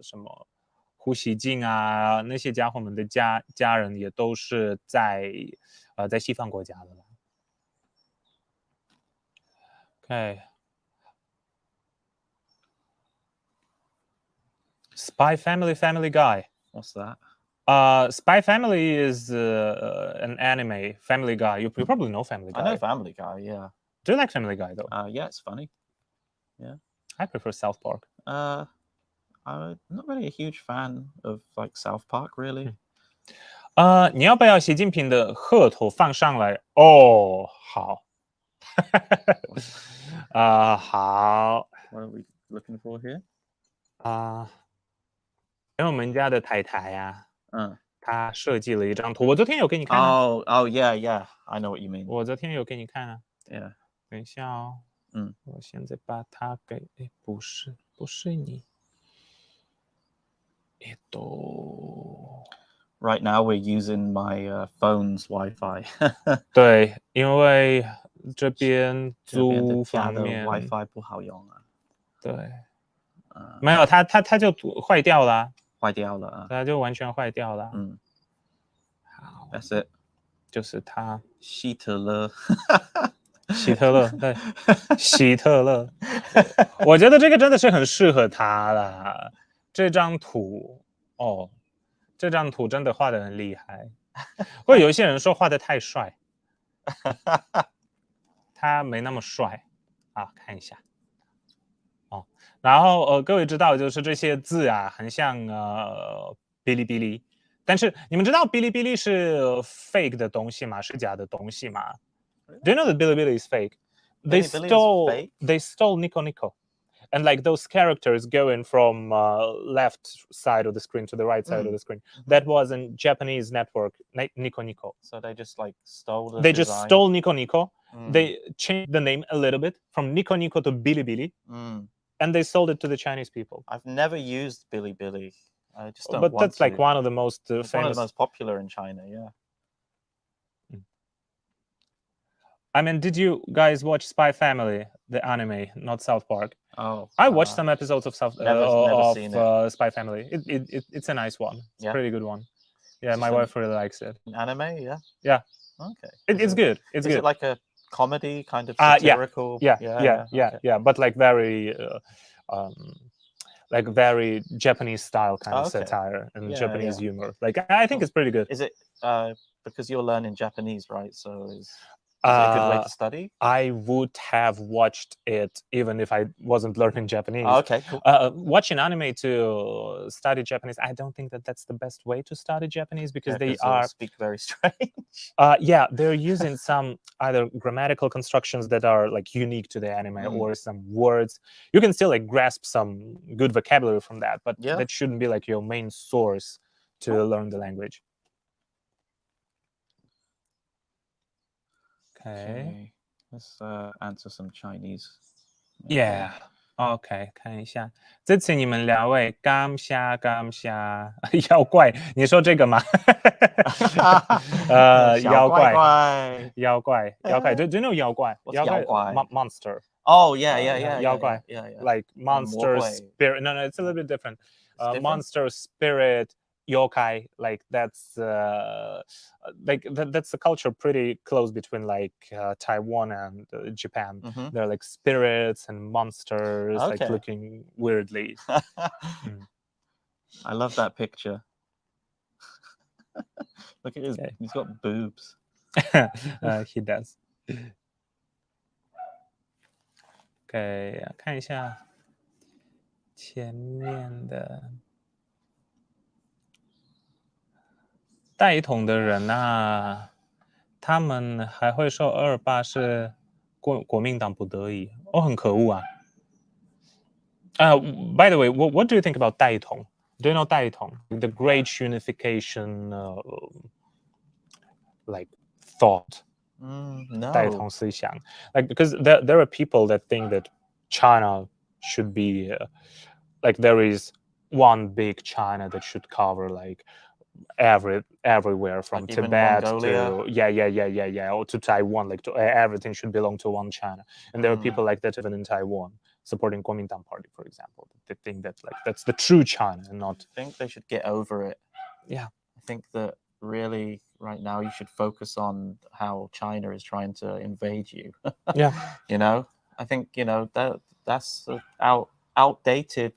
什么胡锡进啊，那些家伙们的家人也都是在西方国家的了。Okay. Spy Family, Family Guy. What's that? Spy Family is an anime. Family Guy. You probably know Family Guy. I know Family Guy, yeah. Do you like Family Guy, though? Yeah, it's funny. Yeah. I prefer South Park. I'm not really a huge fan of like South Park, really. 你要不要习近平的贺头放上来？哦，好。好。What are we looking for here? 因为我们家的太太啊，她设计了一张图，我昨天有给你看啊。Oh, yeah, I know what you mean. 我昨天有给你看啊。Yeah. 等一下哦。我现在把它给，不是你。Right now we're using my phone's Wi-Fi. 对，因为这边租方面 Wi-Fi 不好用啊。对，没有，它就坏掉了。坏掉了啊！它就完全坏掉了。好 ，That's it， 就是它。希特勒，对，希特勒。我觉得这个真的是很适合他啦。这张图这张图真的画得很厉害。或者有一些人说画得太帅，他没那么帅啊，看一下。然后各位知道，就是这些字啊，很像哔哩哔哩。但是你们知道哔哩哔哩是 fake 的东西吗？是假的东西吗？ Do you know that Bilibili is fake? They stole Nico Nico. And like those characters going from left side of the screen to the right side of the screen. That was a Japanese network, Nico Nico. So they just like stole the They design. Just stole Nico Nico. They changed the name a little bit from Nico Nico to Bilibili. And they sold it to the Chinese people. I've never used Bilibili. I just don't But want that's to. like one of the most famous. One of the most popular in China, yeah. I mean, did you guys watch Spy Family, the anime, not South Park? Oh, I watched some episodes of Spy Family. It's a nice one. It's a pretty good one. Yeah, my wife really likes it. Anime, yeah. Yeah. Okay. It's good. It's good. Is it like a comedy kind of satirical? Yeah. But like very Japanese style kind of satire and Japanese humor. Like I think it's pretty good. Is it because you're learning Japanese, right? So is it a good way to study? I would have watched it even if I wasn't learning Japanese. Oh, okay, cool. Watching anime to study Japanese, I don't think that that's the best way to study Japanese because they speak very strange. They're using some either grammatical constructions that are like unique to the anime or some words. You can still like grasp some good vocabulary from that, but that shouldn't be like your main source to learn the language. Okay. Let's answer some Chinese. Yeah. OK， 看一下，这次你们两位感谢妖怪，你说这个吗？妖怪。Do you know 妖怪？ 妖怪 monster. Oh yeah. 妖怪 yeah. Like monster spirit. No, it's a little bit different. Monster spirit. Yokai, like that's that's a culture pretty close between like Taiwan and Japan. They're like spirits and monsters, like looking weirdly. I love that picture. Look at his, he's got boobs. He does. OK， 看一下前面的。带统的人啊，他们还会说228是国民党不得已，很可恶啊。By the way, what do you think about 带统? Do you know 带统? The great unification, like thought. No. 带统思想, like because there are people that think that China should be like there is one big China that should cover like everywhere from like Tibet Mongolia. to or to Taiwan, like everything should belong to one China. And there are people like that even in Taiwan supporting Kuomintang Party, for example. They think that like that's the true China and not. I think they should get over it. Yeah, I think that really right now you should focus on how China is trying to invade you. Yeah. I think that's an outdated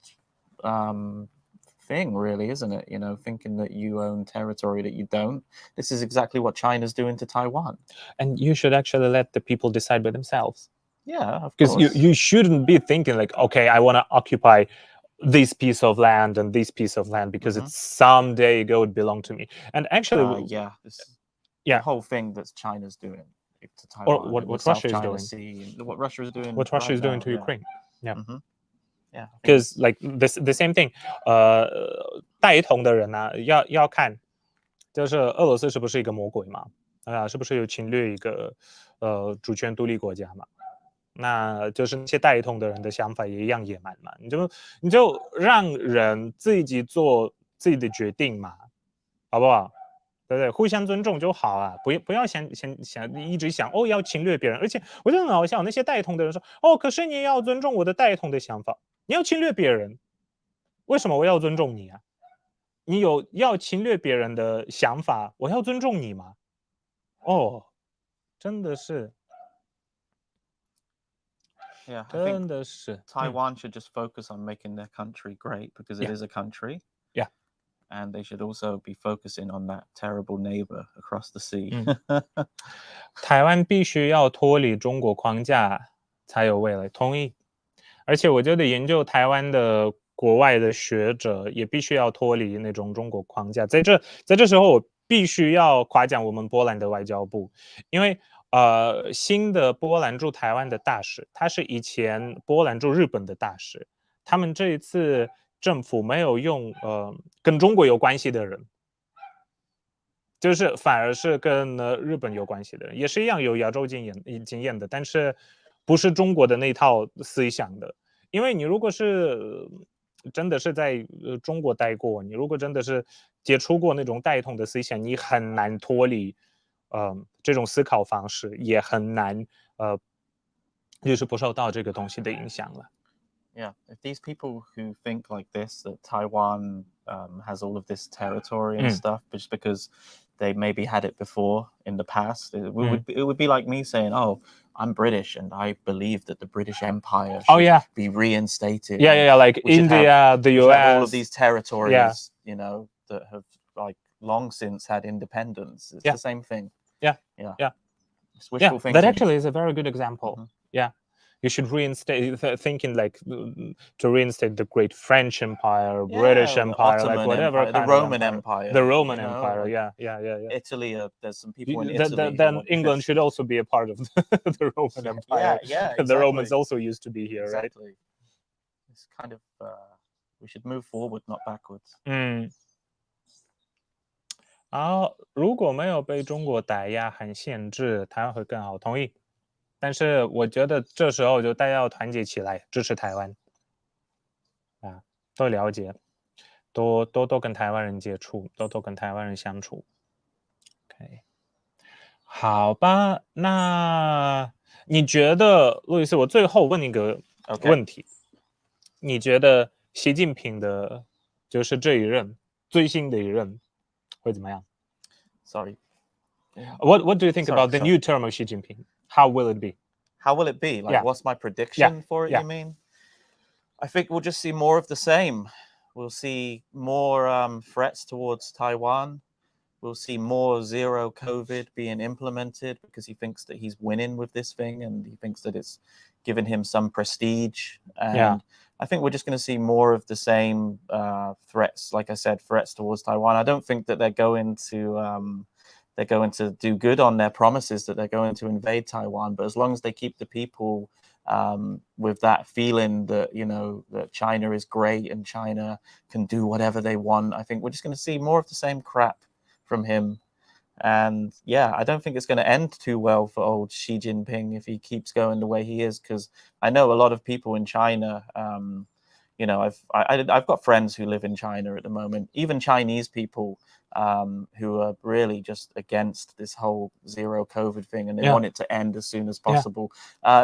thing, really, isn't it? Thinking that you own territory that you don't. This is exactly what China's doing to Taiwan. And you should actually let the people decide by themselves. Yeah, of course. Because you shouldn't be thinking like, okay, I want to occupy this piece of land and this piece of land because it's someday it would belong to me. And actually, the whole thing that China's doing to Taiwan, or what Russia is doing, what Russia is doing, what Russia is doing to Ukraine. Yeah. Yeah, because like the same thing. 带头的人呢，要看，就是俄罗斯是不是一个魔鬼嘛？是不是有侵略一个主权独立国家嘛？那就是那些带头的人的想法也一样野蛮嘛，你就让人自己做自己的决定嘛，好不好？对不对？互相尊重就好啊，不要想一直想要侵略别人，而且我觉得很好笑，那些带头的人说可是你也要尊重我的带头的想法，你要侵略别人，为什么我要尊重你啊？你有要侵略别人的想法，我要尊重你吗？真的是。Yeah, I think Taiwan should just focus on making their country great because it is a country. Yeah. And they should also be focusing on that terrible neighbor across the sea. 台湾必须要脱离中国框架才有未来，同意。而且我觉得研究台湾的国外的学者也必须要脱离那种中国框架。在这时候，我必须要夸奖我们波兰的外交部，因为新的波兰驻台湾的大使，他是以前波兰驻日本的大使，他们这一次政府没有用跟中国有关系的人，就是反而是跟日本有关系的人，也是一样有亚洲经验的，但是不是中国的那套思想的。因为你如果是真的是在中国待过，你如果真的是接触过那种带头的思想，你很难脱离这种思考方式，也很难就是不受到这个东西的影响了。Yeah, if these people who think like this, that Taiwan has all of this territory and stuff, just because they maybe had it before in the past, it would be like me saying, "Oh, I'm British and I believe that the British Empire should be reinstated." Yeah, like India, the US, all of these territories, that have like long since had independence. It's the same thing. Yeah. It's wishful thinking. That actually is a very good example. Yeah. You should reinstate thinking like to reinstate the great French Empire, British Empire, like whatever Empire, the Roman Empire. The Roman Empire, yeah. Italy, there's some people in Italy. Then England should also be a part of the Roman Empire. Yeah, exactly. The Romans also used to be here, exactly. right? It's kind of we should move forward, not backwards. 如果没有被中国打压和限制，台湾会更好，同意。但是我觉得这时候就大家要团结起来支持台湾多了解，多跟台湾人接触，多跟台湾人相处。 OK， 好吧，那你觉得路易斯，我最后问你一个问题，你觉得习近平的就是这一任最新的一任会怎么样？ Sorry. What do you think about the new term of Xi Jinping? How will it be? How will it be? Like, what's my prediction for it, you mean? I think we'll just see more of the same. We'll see more threats towards Taiwan. We'll see more zero COVID being implemented because he thinks that he's winning with this thing and he thinks that it's given him some prestige. And I think we're just going to see more of the same threats. Like I said, threats towards Taiwan. I don't think that they're going to do good on their promises that they're going to invade Taiwan. But as long as they keep the people with that feeling that, that China is great and China can do whatever they want, I think we're just going to see more of the same crap from him. And I don't think it's going to end too well for old Xi Jinping if he keeps going the way he is, because I know a lot of people in China, I've got friends who live in China at the moment, even Chinese people who are really just against this whole zero COVID thing, and they want it to end as soon as possible.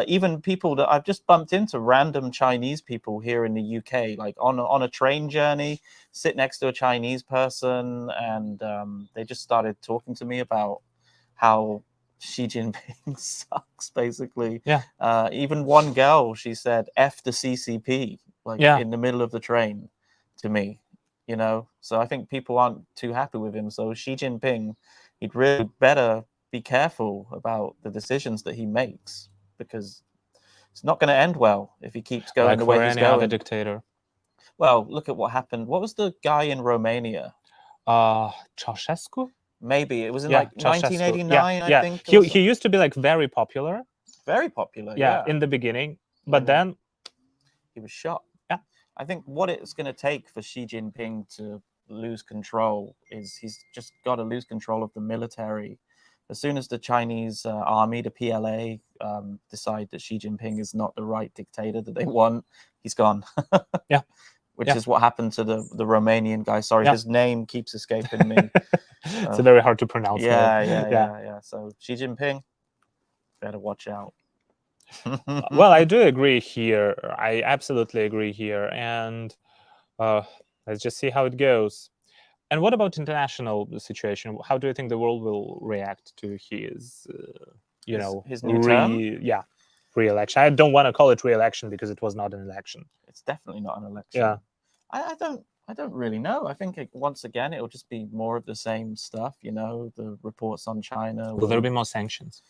Even people that I've just bumped into, random Chinese people here in the UK, like on a train journey, sit next to a Chinese person, and they just started talking to me about how Xi Jinping sucks, basically. Even one girl, she said, F the CCP, in the middle of the train to me, So I think people aren't too happy with him. So Xi Jinping, he'd really better be careful about the decisions that he makes, because it's not going to end well if he keeps going the way he's going. Other dictator. Well, look at what happened. What was the guy in Romania? Ceausescu? Maybe it was in 1989, I think. He used to be very popular. Very popular, in the beginning, but then he was shot. Yeah, I think what it's going to take for Xi Jinping to lose control is he's just got to lose control of the military. As soon as the Chinese army, the PLA, decide that Xi Jinping is not the right dictator that they want, he's gone. Which is what happened to the Romanian guy. Sorry, his name keeps escaping me. It's very hard to pronounce. Yeah. So Xi Jinping, better watch out. Well, I do agree here. I absolutely agree here. And let's just see how it goes. And what about international situation? How do you think the world will react to his, his new term? re-election? I don't want to call it re-election because it was not an election. It's definitely not an election. Yeah. I don't really know. I think once again it'll just be more of the same stuff. The reports on China. Will there be more sanctions?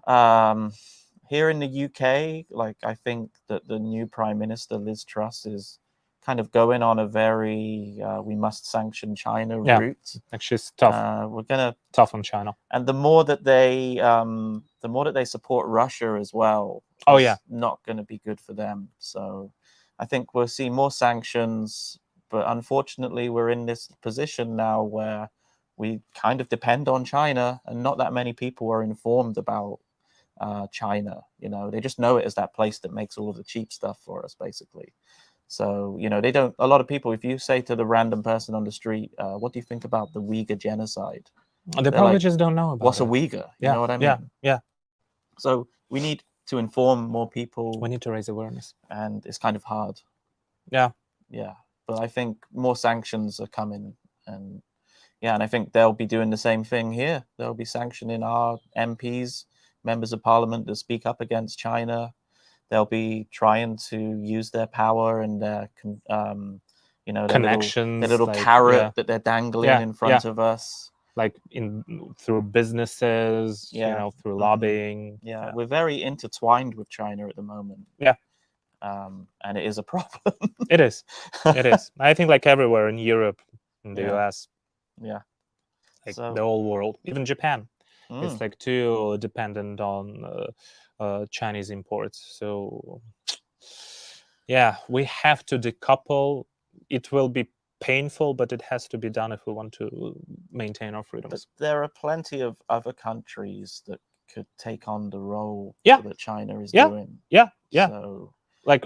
Here in the UK, I think that the new Prime Minister, Liz Truss, is kind of going on a very we must sanction China route. She's tough. We're gonna tough on China, and the more that they support Russia as well. Not going to be good for them. So I think we'll see more sanctions, but unfortunately we're in this position now where we kind of depend on China, and not that many people are informed about China. They just know it as that place that makes all of the cheap stuff for us, basically. So, they don't, a lot of people, if you say to the random person on the street, what do you think about the Uyghur genocide? They probably just don't know about what's a Uyghur? You know what I mean? Yeah. So we need to inform more people. We need to raise awareness. And it's kind of hard. Yeah. But I think more sanctions are coming. And I think they'll be doing the same thing here. They'll be sanctioning our MPs, members of parliament, that speak up against China. They'll be trying to use their power and their, connections, their little carrot that they're dangling in front of us. Through businesses, through lobbying. Yeah, we're very intertwined with China at the moment. Yeah. And it is a problem. It is. I think everywhere in Europe, in the US. Yeah. The whole world, even Japan. It's too dependent on Chinese imports. So we have to decouple. It will be painful, but it has to be done if we want to maintain our freedoms. But there are plenty of other countries that could take on the role that China is doing. So,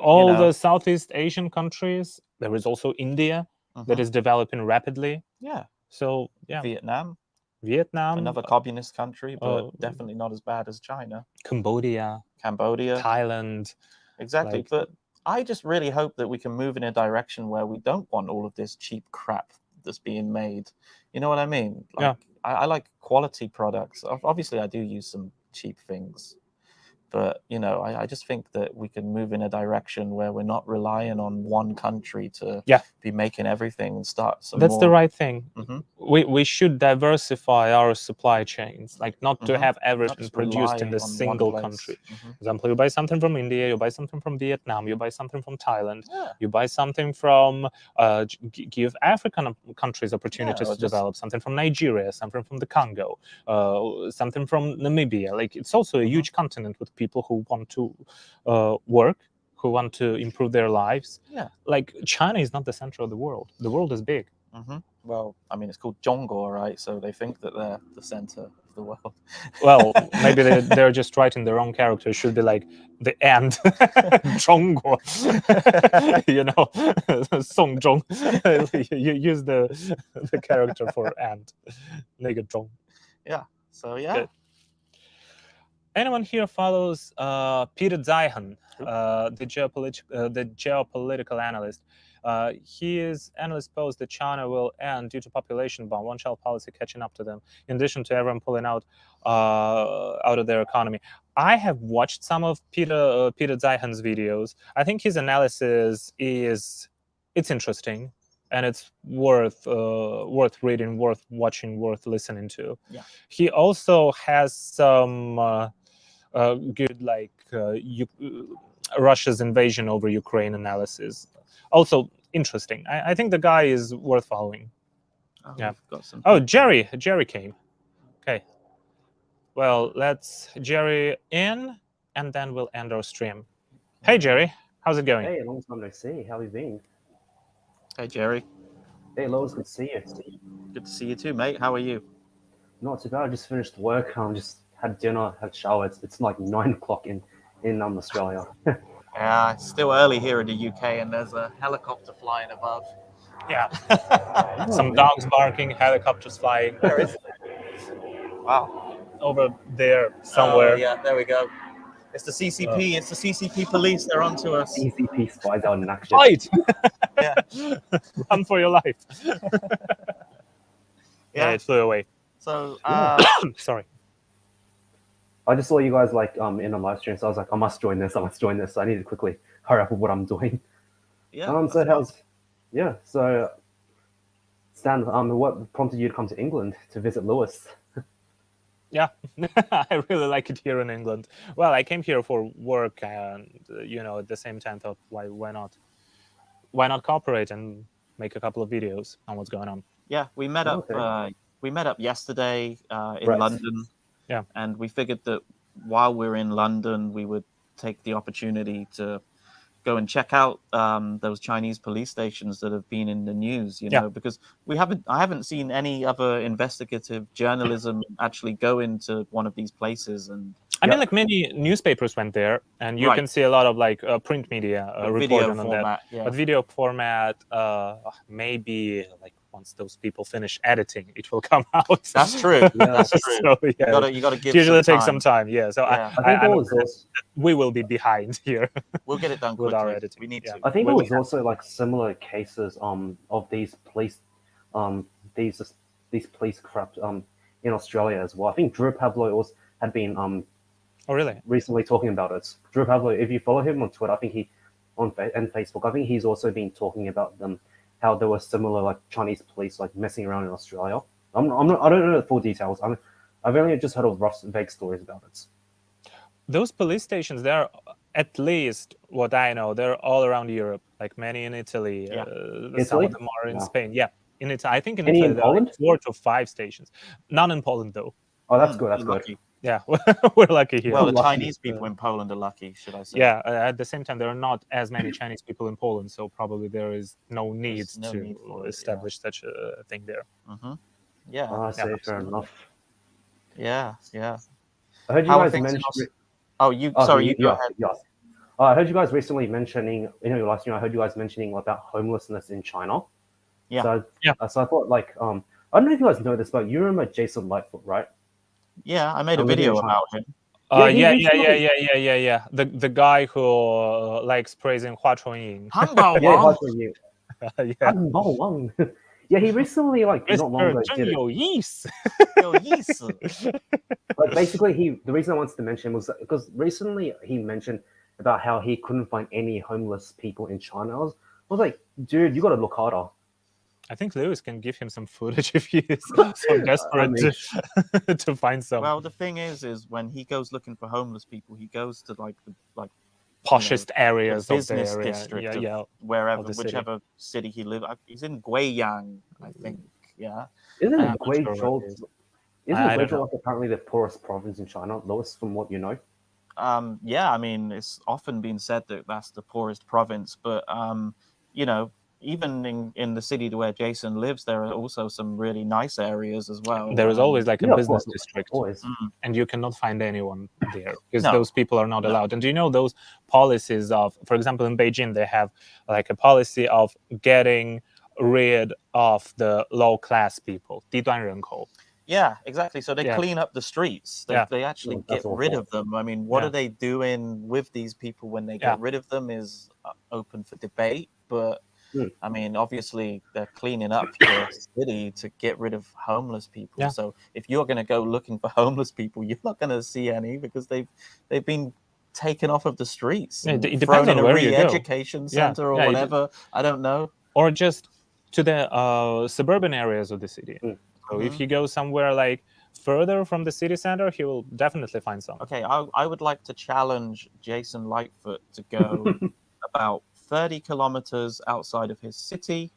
all the Southeast Asian countries, there is also India that is developing rapidly. Yeah. So Vietnam, Vietnam, another communist country, but definitely not as bad as China. Cambodia, Thailand. Exactly. Like, but I just really hope that we can move in a direction where we don't want all of this cheap crap that's being made. You know what I mean? Like, yeah. I like quality products. Obviously, I do use some cheap things. But, you know, I just think that we can move in a direction where we're not relying on one country to be making everything and start some That's more. the right thing. Mm-hmm. We should diversify our supply chains, like not to have everything produced in this single country. For example, you buy something from India, you buy something from Vietnam, you buy something from Thailand, you buy something from, give African countries opportunities to develop, something from Nigeria, something from the Congo, something from Namibia. Like, it's also a huge continent with people who want to work, who want to improve their lives. Yeah. Like, China is not the center of the world. The world is big. Well, I mean, it's called Zhongguo, right? So they think that they're the center of the world. Well, maybe they're just writing their own character. It should be like the end. 中国 you know, 宋中 you use the character for end. 那个中 Yeah. So yeah. Good. Anyone here follows Peter Zeihan, the geopolitical analyst? His analyst posed that China will end due to population bomb, one-child policy catching up to them, in addition to everyone pulling out of their economy. I have watched some of Peter Zeihan's videos. I think his analysis it's interesting, and it's worth reading, worth watching, worth listening to. Yeah. He also has some good Russia's invasion over Ukraine analysis. Also interesting. I think the guy is worth following. Oh, yeah. Got some. Oh, Jerry came. Okay. Well, let's Jerry in, and then we'll end our stream. Hey, Jerry, how's it going? Hey, long time no see. How have you been? Hey, Jerry. Hey, Lois, good to see you. Good to see you too, mate. How are you? Not too bad. I just finished work. Just had dinner, had a shower. It's like 9 o'clock in Australia. Yeah, it's still early here in the UK, and there's a helicopter flying above. Yeah. Some dogs barking, helicopters flying. Where is it? Wow. Over there somewhere. Oh, yeah, there we go. It's the CCP. It's the CCP police. They're onto us. CCP spies out in action. Fight! Yeah. Run for your life. Yeah, it flew away. So, sorry. I just saw you guys in a live stream, so I was like, I must join this. So I need to quickly hurry up with what I'm doing. Yeah. So Stan, what prompted you to come to England to visit Lewis? Yeah, I really like it here in England. Well, I came here for work, and at the same time thought, why not cooperate and make a couple of videos on what's going on. Yeah, we met up. We met up yesterday in London. Yeah, and we figured that while we're in London, we would take the opportunity to go and check out those Chinese police stations that have been in the news, because I haven't seen any other investigative journalism actually go into one of these places. And I mean, many newspapers went there, and you can see a lot of print media reporting on that. Yeah. But video format, maybe once those people finish editing, it will come out. That's true. Yeah, that's true. So, yeah, you got to give. Usually takes some time. Yeah. So I think we will be behind here. We'll get it done quickly. With our editing. We need to. I think it was also similar cases of these police these police corrupt in Australia as well. I think Drew Pablo had been oh really recently talking about it. Drew Pablo, if you follow him on Twitter, I think and Facebook, I think he's also been talking about them, how there were similar Chinese police messing around in Australia. I don't know the full details. I've only just heard of rough, vague stories about it. Those police stations, they're at least what I know, they're all around Europe. Many in Italy. Yeah. Some of them are in Spain. Yeah, in Italy. I think in Any Italy in there are Poland? 4 to 5 stations. None in Poland though. Oh, that's good. That's lucky. good. Yeah, we're lucky here. Well, the Chinese people in Poland are lucky, should I say? Yeah, at the same time, there are not as many Chinese people in Poland, so probably there is no need to establish such a thing there. Mm-hmm. Yeah. I see, fair enough. Yeah. I heard you guys mention. Sorry, you go ahead. Yes. I heard you guys recently mentioning in your last year. I heard you guys mentioning about homelessness in China. Yeah. So I thought I don't know if you guys know this, but you remember Jason Lightfoot, right? Yeah, I made a video about him. Yeah. The guy who likes praising Hua Chunying. Hanbao Wang. Yeah, he recently not long ago did it. But basically, the reason I wanted to mention was because recently he mentioned about how he couldn't find any homeless people in China. I was like, dude, you got to look harder. I think Lewis can give him some footage if he is so desperate to find some. Well, the thing is when he goes looking for homeless people, he goes to the poshest areas the of the business area. district, wherever, whichever city he lives. He's in Guiyang, I think. Yeah. Isn't Guizhou apparently the poorest province in China, Lewis, from what you know? Yeah, I mean, it's often been said that that's the poorest province, but even in the city where Jason lives, there are also some really nice areas as well. There is always like a Yeah, of business course, district, always. and you cannot find anyone there because No. those people are not allowed. And do you know those policies of, for example, in Beijing, they have like a policy of getting rid of the low class people, 低端人口. Yeah, exactly. So they Yeah. clean up the streets. They, Yeah. they actually That's get rid awful. of them. I mean, what Yeah. are they doing with these people when they Yeah. get rid of them is open for debate. But I mean, obviously, they're cleaning up the city to get rid of homeless people. Yeah. So if you're going to go looking for homeless people, you're not going to see any because they've been taken off of the streets. Yeah, And it thrown depends on in a where you go. re-education Yeah. center or Yeah, whatever. I don't know. Or just to the suburban areas of the city. So if you go somewhere like further from the city center, he will definitely find some. Okay, I would like to challenge Jason Lightfoot to go about 30 kilometers outside of his city,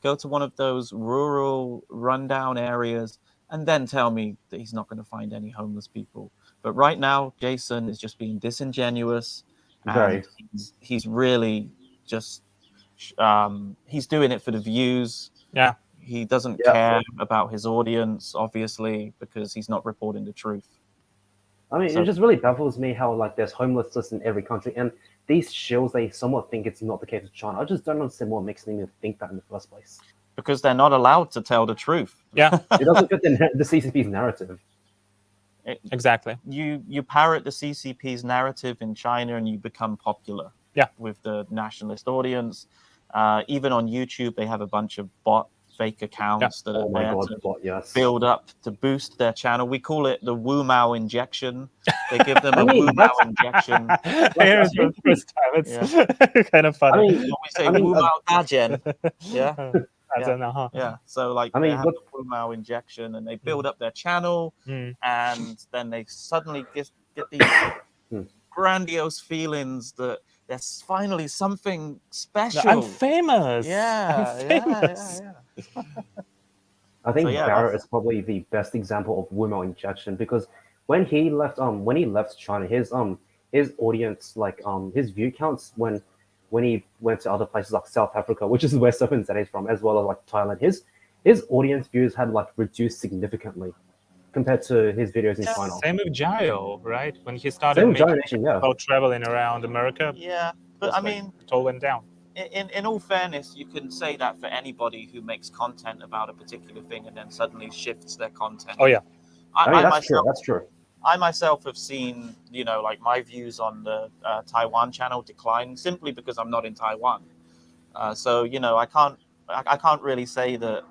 go to one of those rural rundown areas, and then tell me that he's not going to find any homeless people. But right now, Jason is just being disingenuous, and he's really just he's doing it for the views. Yeah. He doesn't care about his audience, obviously, because he's not reporting the truth. I mean, So- it just really baffles me how like there's homelessness in every country, and these shills, they somewhat think it's not the case with China. I just don't understand what makes them even think that in the first place. Because they're not allowed to tell the truth. Yeah, It doesn't fit the CCP's narrative. exactly. You parrot the CCP's narrative in China and you become popular. Yeah. With the nationalist audience. Even on YouTube, they have a bunch of fake accounts that are there to build up to boost their channel. We call it the Wu Mao injection. They give them a Wu Mao injection. I hear it for the first time. It's kind of funny. I mean, We say Wu Mao Dajian. Yeah. I don't know. Yeah. So like I mean, they have the Wu Mao injection and they build up their channel and then they suddenly get these grandiose feelings that there's finally something special. I'm famous. Yeah, I'm famous. yeah. I think So, yeah, Barrett is probably the best example of Wu Mao injection because when he left China, his audience, like his view counts when he went to other places like South Africa, which is where Serpent Zed is from, as well as like Thailand, his audience views had like reduced significantly compared to his videos in China. Same with Jayo, right? When he started Same with making Jayo Nation, yeah. about traveling around America, Yeah, but I mean, it all went down. in all fairness, you can say that for anybody who makes content about a particular thing and then suddenly shifts their content. Oh yeah, I mean, that's true. That's true. I myself have seen, like my views on the Taiwan channel decline simply because I'm not in Taiwan. So I can't really say that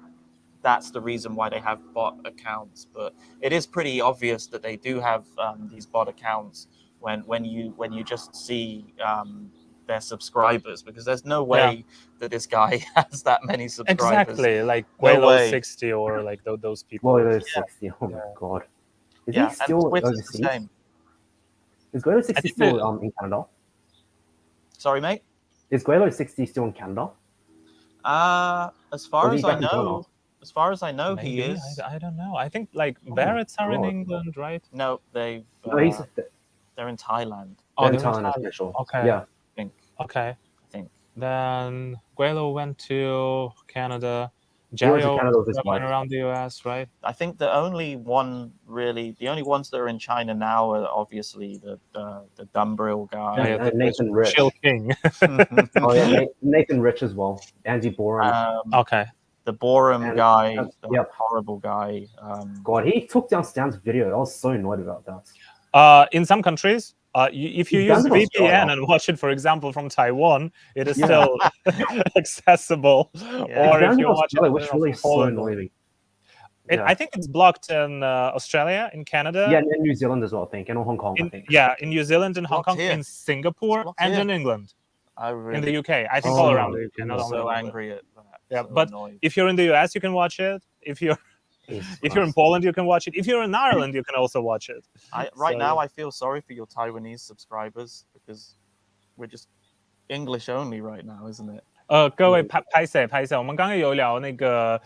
that's the reason why they have bot accounts, but it is pretty obvious that they do have these bot accounts when you just see their subscribers, because there's no way that this guy has that many subscribers. Exactly, like No Guelo way. 60 or like those people. Guelo 60. Oh my god. Is he still and Twitter's overseas? the same. Is Guelo 60 think still in Canada? Sorry, mate. Is Guelo 60 still in Canada? As far Or is as he I back in China? know, he Maybe, is. I don't know. I think like Barrett's are in God. England, right? No, they've. No, They're in Thailand. they're in they're in Thailand, Thailand. for sure. Okay. Yeah. Okay. I think. Then Guelo went to Canada. He went to Jayo Canada with his went wife. around the US, right? I think the only ones that are in China now are obviously the Dumbrill guy. And Nathan Rich. Chill King. Oh yeah, Nathan Rich as well. Andy Boren. Okay. The Borum And- guy, the yep. horrible guy. God, he took down Stan's video. I was so annoyed about that. In some countries, if you He's use done it in VPN Australia. and watch it, for example, from Taiwan, it is still accessible. Or if you watch it which really from so Poland, annoyed me. I think it's blocked in Australia, in Canada. Yeah, and in New Zealand as well, I think, and Hong Kong, I think. Yeah, in New Zealand and Hong Blocked Kong, here. in Singapore, Blocked and here. in England, I in really the UK. I think Oh, all around the UK. I'm Not am only so in England. angry at that. Yeah, So but annoyed. if you're in the US, you can watch it. If you're in Poland, you can watch it. If you're in Ireland, you can also watch it. Right So- now, I feel sorry for your Taiwanese subscribers because we're just English only right now, isn't it? 各位拍摄，我们刚刚有聊那个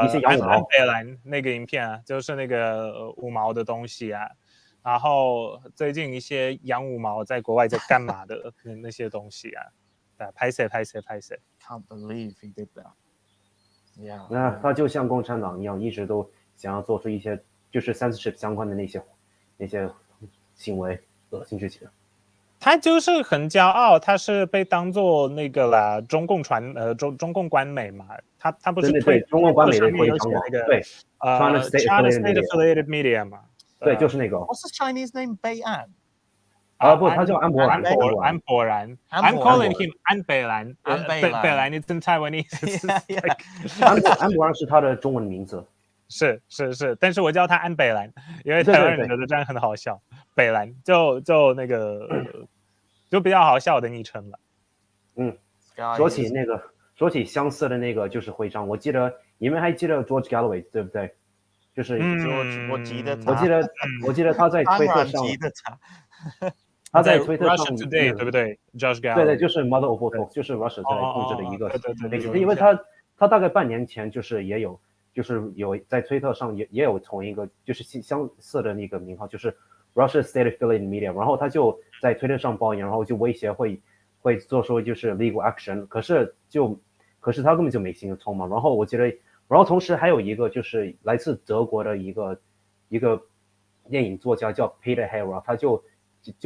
一些羊五毛安北兰那个影片啊，就是那个五毛的东西啊。然后最近一些养五毛在国外在干嘛的那些东西啊。拍摄。Can't believe he did that. Yeah. 那他就像共产党一样，一直都想要做出一些就是 censorship 相关的那些行为，恶心至极的。他就是很骄傲，他是被当做那个啦，中共官媒嘛，他不是对中共官媒的有写那个对China State Affiliated Media 嘛，对，就是那个。What's the Chinese name? Bei'an. 不，他叫安博然。安博然 I'm calling him 安北兰。北兰 it's in Taiwanese. 安博然是他的中文名字。是，但是我叫他安北兰，因为台湾人觉得这样很好笑。北兰就那个就比较好笑的昵称了。说起相似的那个就是徽章，我记得你们还记得 George Galloway 对不对？就是我记得他在推特上，他在推特上 Russia Today 对不对 ？George Galloway 对，就是 Mother of all talks， 就是 Russia 在控制的一个对，因为他大概半年前就是有在推特上也有同一个就是相似的那个名号，就是 Russia State Affiliated Media， 然后他就在推特上抱怨，然后就威胁会做出就是 legal action， 可是他根本就没行通嘛。然后我觉得，然后同时还有一个就是来自德国的一个电影作家叫 Peter Hera， 他就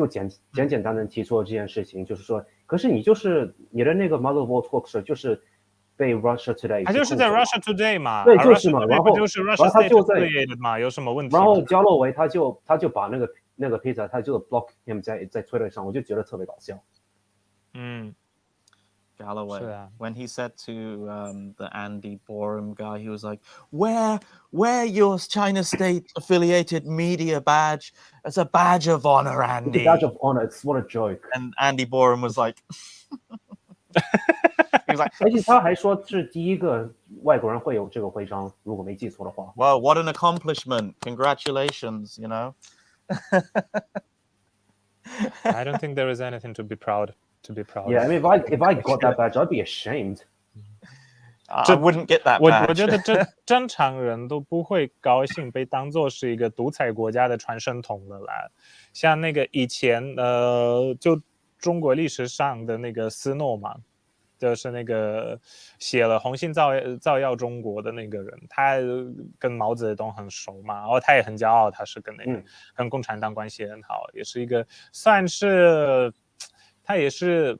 简单的提出了这件事情，就是说，可是你的那个 Mother of all talks 就是被 Russia Today， 他就是在 Russia Today 嘛，对，就是嘛，然后就是 Russia State Affiliated 嘛，有什么问题？然后加洛维他就把那个 Peter 他就 block him 在 Twitter 上，我就觉得特别搞笑。Galloway, when he said to the Andy Borum guy, he was like, wear your China State Affiliated Media badge as a badge of honor, Andy. The badge of honor, it's what a joke. And Andy Borum was like, he was like, 而且他还说是第一个外国人会有这个徽章，如果没记错的话。Well, what an accomplishment! Congratulations, you know. I don't think there is anything to be proud. Yeah, I mean, if I got that badge, I'd be ashamed. I wouldn't get that badge. 我觉得正常人都不会高兴被当作是一个独裁国家的传声筒了啦。像那个以前就中国历史上的那个斯诺嘛，就是那个写了《红星照耀中国》的那个人，他跟毛泽东很熟嘛，然后他也很骄傲，他是跟共产党关系很好，也是一个算是。他也是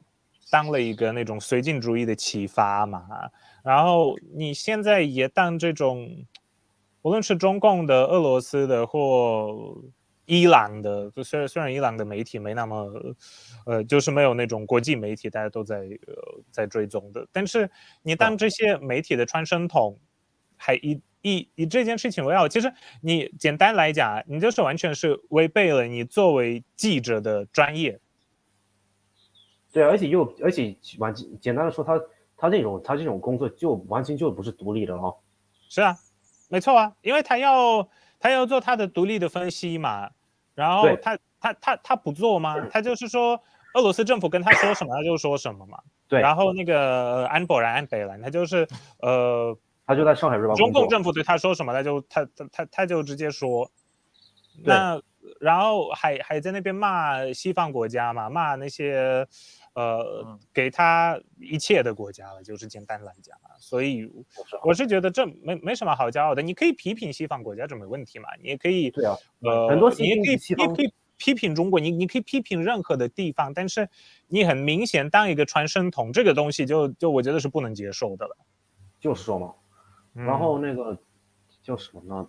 当了一个那种绥靖主义的启发嘛，然后你现在也当这种，无论是中共的、俄罗斯的或伊朗的，虽然伊朗的媒体没那么，就是没有那种国际媒体大家都在追踪的，但是你当这些媒体的传声筒，还以这件事情为傲，其实你简单来讲，你就是完全是违背了你作为记者的专业。对，而且简单的说，他这种工作就完全就不是独立的哦。是啊，没错啊，因为他要做他的独立的分析嘛，然后他不做吗？他就是说俄罗斯政府跟他说什么他就说什么嘛。对。然后那个安北兰他就是他就在上海日报工作。中共政府对他说什么他就直接说。那然后还在那边骂西方国家嘛，骂那些给他一切的国家了，就是简单来讲啊。所以我是觉得这没什么好骄傲的。你可以批评西方国家，这没问题嘛。你也可以很多你也可以批评中国，你可以批评任何的地方，但是你很明显当一个传声筒，这个东西就我觉得是不能接受的了。就是说嘛，然后那个叫什么呢？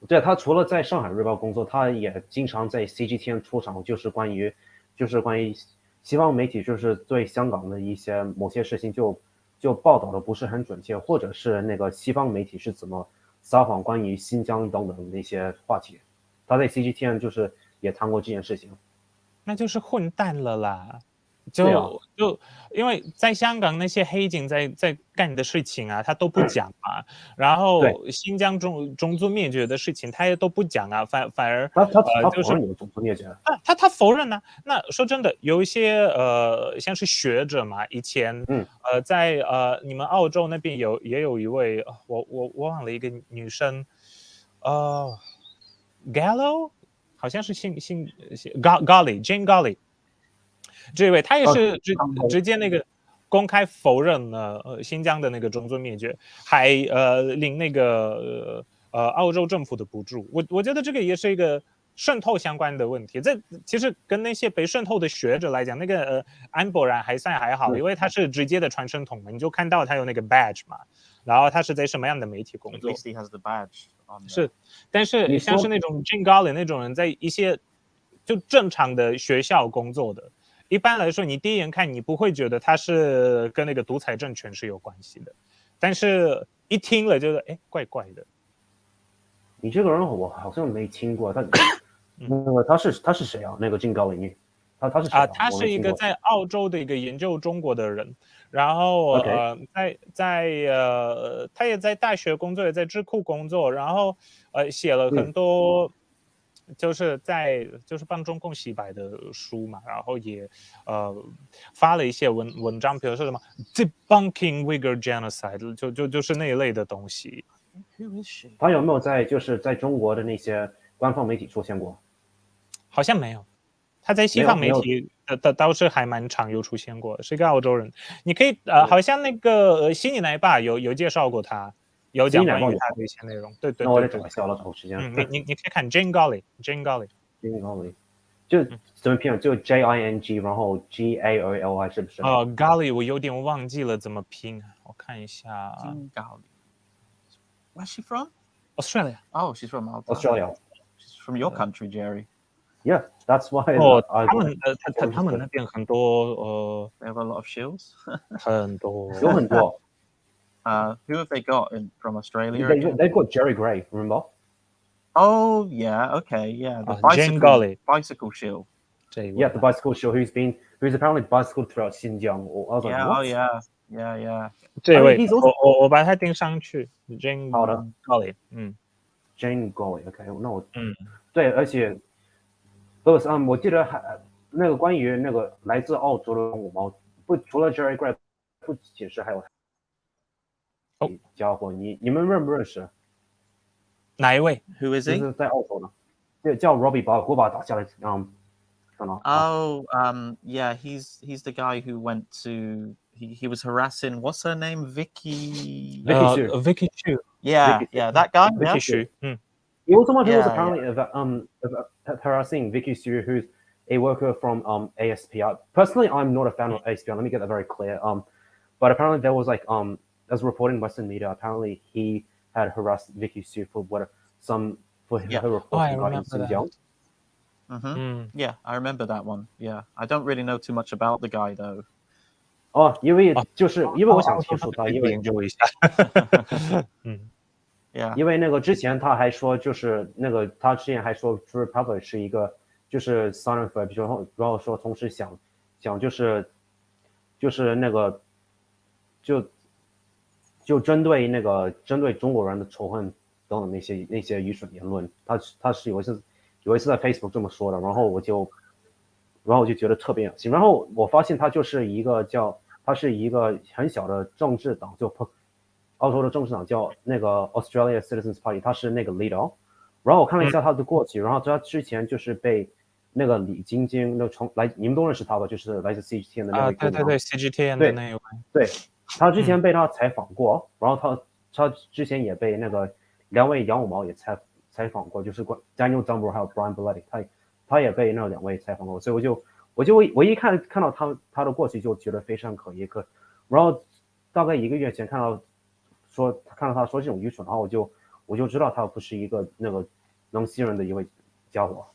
对，他除了在上海日报工作，他也经常在 CGTN 出场，就是关于西方媒体就是对香港的一些某些事情就报道的不是很准确，或者是那个西方媒体是怎么撒谎关于新疆等等的那些话题，他在 CGTN 就是也谈过这件事情。那就是混蛋了啦。就因为在香港那些黑警在干的事情啊，他都不讲啊。然后新疆种族灭绝的事情，他也都不讲啊。反而他否认有种族灭绝。他否认啊。那说真的，有一些像是学者嘛，以前在你们澳洲那边也有一位我忘了一个女生Gallo 好像是姓Jane Golly。这位他也是直接那个公开否认了新疆的那个种族灭绝，还领那个澳洲政府的补助。我觉得这个也是一个渗透相关的问题。这其实跟那些被渗透的学者来讲，那个安博然还好，因为他是直接的传声筒嘛，你就看到他有那个 badge 嘛，然后他是在什么样的媒体工作。At least he has the badge. 是，但是像是那种 Jane Golly 那种人，在一些就正常的学校工作的，一般来说，你第一眼看你不会觉得他是跟那个独裁政权是有关系的，但是一听了就是哎，怪怪的。你这个人我好像没听过，他是谁啊？那个Jane Golly，他是谁啊？他是一个在澳洲的一个研究中国的人，然后他也在大学工作，也在智库工作，然后写了很多就是帮中共洗白的书嘛，然后也发了一些文章，比如说什么 debunking Uyghur genocide，就是那一类的东西。他有没有在中国的那些官方媒体出现过？好像没有。他在西方媒体的倒是还蛮常有出现过，是一个澳洲人。你可以好像那个悉尼奶爸有介绍过他，有讲关于他的一些内容。对。那我得找一下了，找时间。你可以看 Jane Golly， 就怎么拼？就 JING， 然后GAOLI 是不是？Golly 我有点忘记了怎么拼，我看一下。Jane Golly。Where's she from? Australia. Oh, she's from Australia. She's from your country, Jerry. Yeah, that's why. 他们那边很多they have a lot of shields. 很多。有很多。Who have they got from Australia? They've got Jerry Gray, remember? Oh yeah, okay, yeah. The bicycle shield. Yeah, the bicycle shield. Who's apparently bicycled throughout Xinjiang. I was like, what? Yeah. 这位我把他盯上去 ，Jane Golly， Jane Golly，OK， 那我对，而且我记得还那个关于那个来自澳洲的五毛，除了 Jerry Gray， 不仅是还有家伙，你们认不认识？哪一位 ？Who is he？ 就是在澳洲的，对，叫 Robbie， 把我打下来，yeah, he's the guy who went to. He was harassing. What's her name? Vicky Xu. Yeah, that guy. Vicky Xu. He was someone who was apparently harassing Vicky Xu, who's a worker from ASP. Personally, I'm not a fan of ASP. Let me get that very clear. But apparently there was as reported in Western media, apparently he had harassed Vicky Xu for her report in Xinjiang. Yeah, I remember that one. Yeah, I don't really know too much about the guy though. 因为我想提出他，因为研究一下。因为那个之前他还说，就是那个他之前还说 True Republic 是一个就是 silent web， 然后说同时想就是那个就针对中国人的仇恨等等那些愚蠢言论，他是有一次在 Facebook 这么说的，然后我就觉得特别恶心。然后我发现他是一个很小的政治党，就澳洲的政治党叫那个 Australia Citizens Party， 他是那个 leader。然后我看了一下他的过去，然后他之前就是被那个李晶晶你们都认识他吧？就是来自 CGTN 的那位姑娘。对 CGTN 的那位。对，他之前被他采访过，然后他之前也被那个两位洋五毛也采访过，就是 Daniel Dunbar 还有 Brian Belletti， 他也被那两位采访过，所以我一看到他的过去就觉得非常可疑。然后大概1个月前看到他说这种愚蠢，然后我就知道他不是一个那个能信任的一位家伙。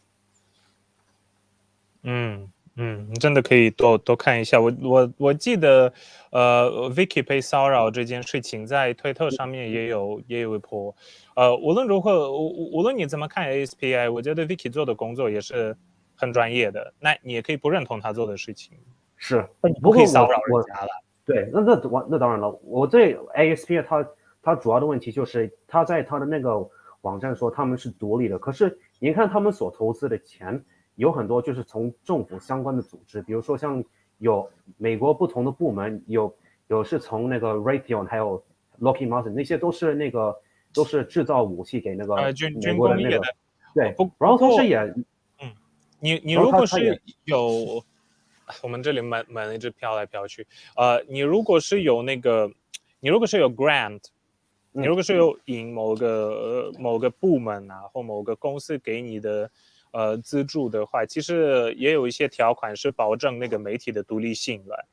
真的可以多看一下。我记得Vicky 被骚扰这件事情在推特上面也有一波。无论如何，无论你怎么看 ASPI， 我觉得 Vicky 做的工作也是很专业的。那你也可以不认同他做的事情，是不可以骚扰人家了。对，那当然了。我对 ASPI 他主要的问题就是他在他的那个网站说他们是独立的，可是你看他们所投资的钱有很多就是从政府相关的组织，比如说像有美国不同的部门，有是从那个 Raytheon 还有 Lockheed Martin， 那些都是制造武器给那个美国的那个对，然后同时也你如果是有我们这里门一直飘来飘去。你如果是有 grant，你如果是有引某个部门啊或某个公司给你的资助的话，其实也有一些条款是保证那个媒体的独立性的。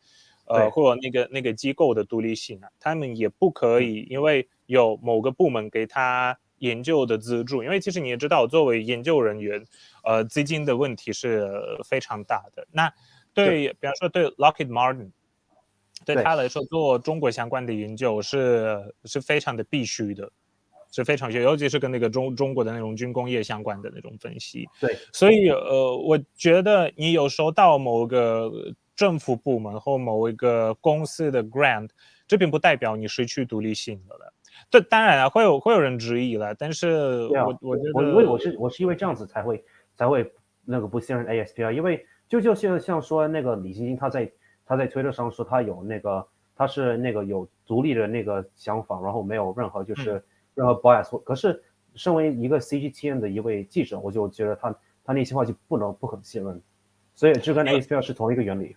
或者那个机构的独立性啊，他们也不可以因为有某个部门给他研究的资助，因为其实你也知道，作为研究人员，资金的问题是非常大的。那比方说对 Lockheed Martin， 对他来说做中国相关的研究是非常的必须的，是非常尤其是跟那个中国的那种军工业相关的那种分析。对，所以我觉得你有收到某个政府部门或某一个公司的 grant， 这并不代表你失去独立性了。对，当然了，会有人质疑了，但是我觉得我是因为这样子才会那个不信任 ASPI， 因为就像说那个李晶晶他在推特上说他有那个他是那个有独立的那个想法，然后没有任何任何 bias， 可是身为一个 CGTN 的一位记者，我就觉得他那些话就不可信任，所以这跟 ASPI 是同一个原理。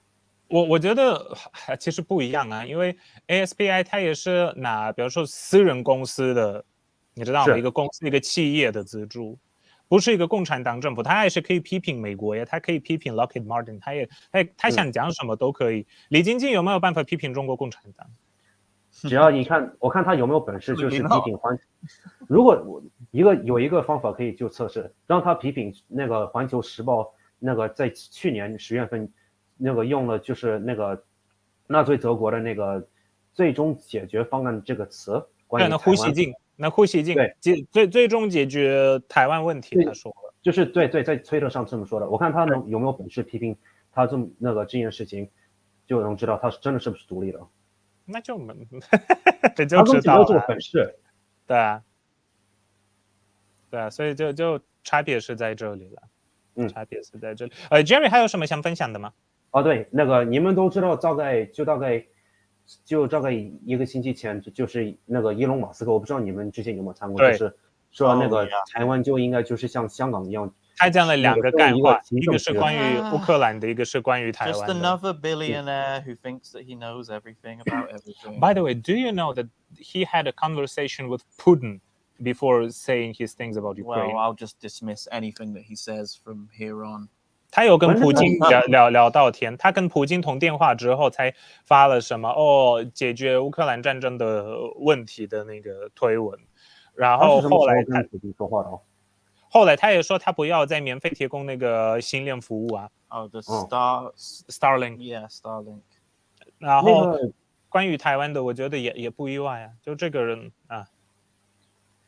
我觉得其实不一样啊，因为 ASPI 它也是拿比如说私人公司的，你知道吗？一个公司一个企业的资助，不是一个共产党政府，他也是可以批评美国呀，他可以批评 Lockheed Martin， 他想讲什么都可以。李晶晶有没有办法批评中国共产党？只要我看他有没有本事，就是批评如果有一个方法可以就测试，让他批评那个《环球时报》那个在去年10月份那个用了就是那个纳粹德国的那个最终解决方案这个词，关于那呼吸镜，对，最终解决台湾问题，他说了，就是对，在推特上这么说的。我看他有没有本事批评他这件事情，就能知道他真的是不是独立的。那就这就知道了。他这个本事，对啊，所以就差别是在这里了。差别是在这里。Jerry 还有什么想分享的吗？对，那个你们都知道，大概一个星期前，就是那个伊隆马斯克，我不知道你们之前有没有谈过，就是说那个台湾就应该就是像香港一样。他讲了2个干话，一个是关于乌克兰的，一个是关于台湾的。Just another billionaire who thinks that he knows everything about everything. By the way, do you know that he had a conversation with Putin before saying his things about Ukraine? Well, I'll just dismiss anything that he says from here on. 他有跟普京聊到天，他跟普京通电话之后才发了什么解决乌克兰战争的问题的那个推文，然后后来跟普京说话的后来他也说他不要再免费提供那个星链服务啊。the Starlink. Yeah, Starlink. 然后关于台湾的，我觉得也不意外啊，就这个人啊。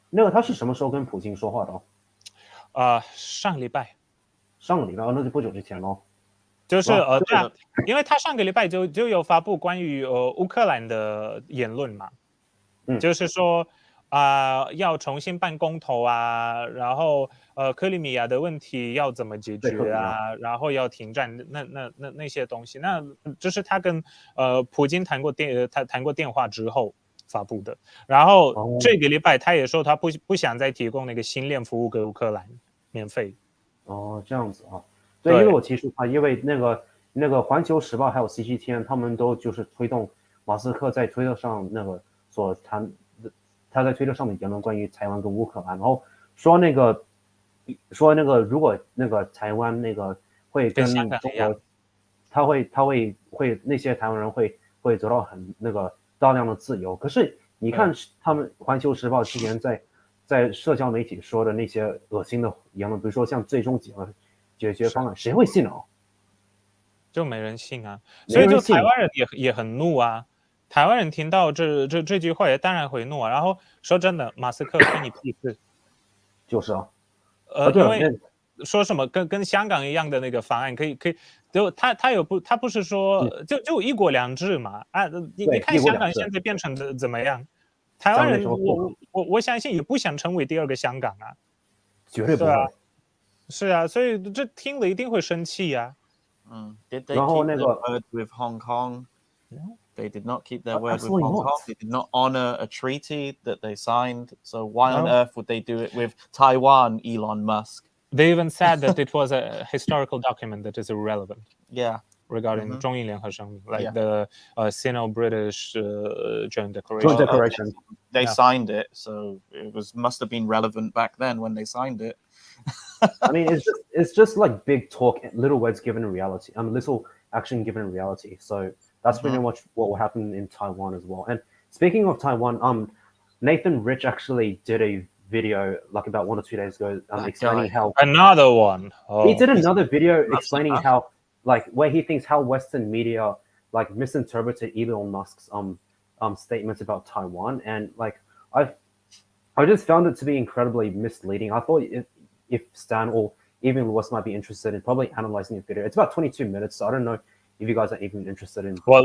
那个他是什么时候跟普京说话的？上个礼拜，那就不久之前咯。就是对啊，因为他上个礼拜就有发布关于乌克兰的言论嘛，就是说要重新办公投啊，然后克里米亚的问题要怎么解决啊，然后要停战那些东西，那这是他跟普京谈过电话之后发布的。然后这个礼拜他也说他不想再提供那个星链服务给乌克兰免费。这样子啊。对，因为我提出因为那个环球时报还有 CGTN 他们都就是推动马斯克在推特上那个他在推特上的言论关于台湾跟乌克兰，然后说那个如果那个台湾那个会跟中国，他会那些台湾人会得到很那个大量的自由。可是你看他们环球时报之前在社交媒体说的那些恶心的言论，比如说像最终解决方案，谁会信哦？就没人信啊，所以就台湾人也很怒啊。台湾人听到这句话也当然会怒啊。然后说真的，马斯克关你屁事。就是啊。因为说什么跟香港一样的那个方案可以，就他不是说就一国两制嘛啊？你看香港现在变成怎么样？台湾人我相信也不想成为第2个香港啊，绝对不会。是啊，所以这听了一定会生气啊。Did they keep their word with Hong Kong? They did not keep their word with Hong Kong. They did not honor a treaty that they signed. So why on earth would they do it with Taiwan, Elon Musk? They even said that it was a historical document that is irrelevant. Yeah. regarding 中英联合声明 like Yeah. the Sino-British Joint Declaration. Joint Declaration. They Yeah. signed it, so it must have been relevant back then when they signed it. I mean, it's just like big talk, little words given reality. Little action given reality. So that's pretty much what will happen in Taiwan as well. And speaking of Taiwan, Nathan Rich actually did a video like about 1 or 2 days ago explaining how another one. He did another video explaining how like where he thinks how Western media like misinterpreted Elon Musk's statements about Taiwan, and like I just found it to be incredibly misleading. I thought if Stan or even Lewis might be interested in probably analyzing the video. It's about 22 minutes, so I don't know if you guys are even interested in. 我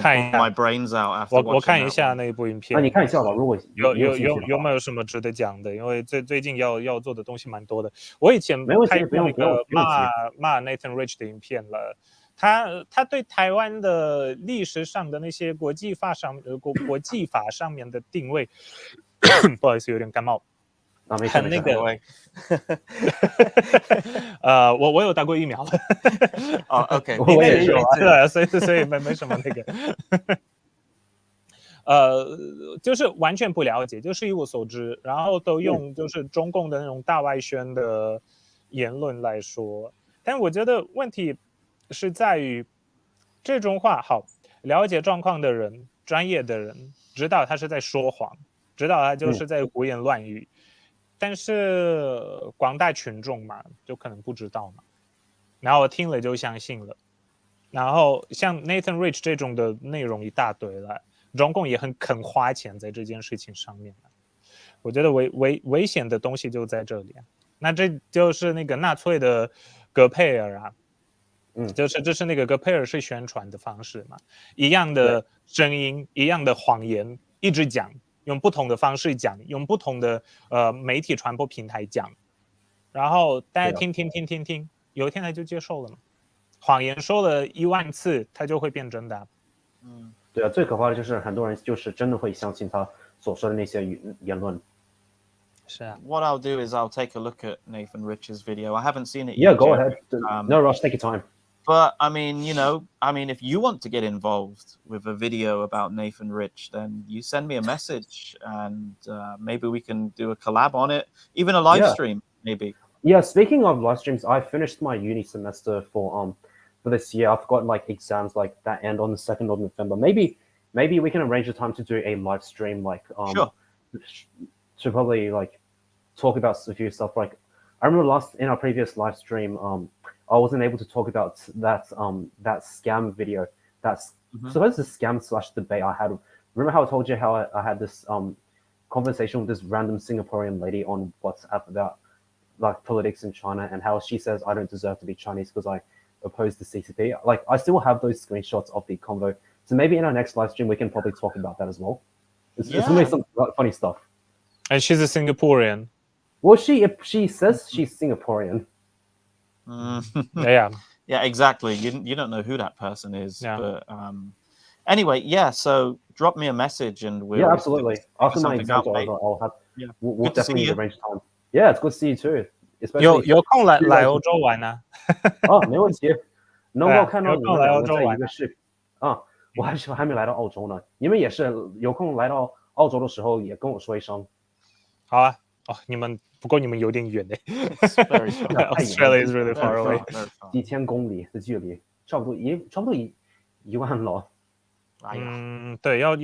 看一下 my brains out after 我看 watching 一 that 下 one. 那部影片。你看一下吧，如果有没有什么值得讲的？因为最近要做的东西蛮多的。我以前拍过那个骂 Nathan Rich 的影片了。他对台湾的历史上的那些国际法上面的定位，不好意思，有点感冒。很那个，我有打过疫苗了。哦 ，OK， 我也有啊，对，所以没什么那个。就是完全不了解，就是一无所知，然后都用就是中共的那种大外宣的言论来说。但我觉得问题是在于这种话，好，了解状况的人，专业的人知道他是在说谎，知道他就是在胡言乱语。但是广大群众嘛，就可能不知道嘛，然后我听了就相信了，然后像 Nathan Rich 这种的内容一大堆了，中共也很肯花钱在这件事情上面，我觉得危险的东西就在这里。那这就是那个纳粹的戈佩尔啊，这是那个戈佩尔式宣传的方式嘛，一样的声音，一样的谎言，一直讲。用不同的方式讲，用不同的媒体传播平台讲，然后大家听，有一天他就接受了嘛。谎言说了1万次，他就会变真的。对啊，最可怕的就是很多人就是真的会相信他所说的那些言论。是啊。What I'll do is I'll take a look at Nathan Rich's video. I haven't seen it yet. Yeah, go ahead. No rush, take your time. But I mean, if you want to get involved with a video about Nathan Rich, then you send me a message and maybe we can do a collab on it, even a live stream, maybe. Yeah, speaking of live streams, I finished my uni semester for this year. I've got like exams like that end on the 2nd of November. Maybe we can arrange a time to do a live stream, like sure. To probably like talk about a few stuff. Like I remember in our previous live stream, I wasn't able to talk about that scam video. That's supposed to scam / debate I had. Remember how I told you how I had this conversation with this random Singaporean lady on WhatsApp about like politics in China and how she says I don't deserve to be Chinese because I oppose the CCP. Like I still have those screenshots of the convo. So maybe in our next live stream we can probably talk about that as well. It's gonna be some funny stuff. And she's a Singaporean. Well, she says she's Singaporean. Yeah, exactly. You don't know who that person is. Yeah. But anyway, so drop me a message and we'll absolutely. After my exams are over, I'll have we'll definitely arrange time. Yeah, it's good to see you too. Especially 有空来欧洲玩啊。没问题。能够看到你们两个在一个视频我还没来到澳洲呢。你们也是有空来到澳洲的时候也跟我说一声。好啊。不过你们有点远嘞。Australia is really far away. 几千公里的距离，差不多1万了。对，要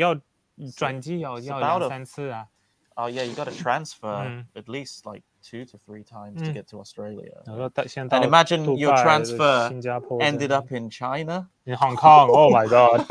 转机要2-3次啊。Oh yeah, you got to transfer at least like 2 to 3 times to get to Australia. And imagine your transfer ended up in China. In Hong Kong, oh my god.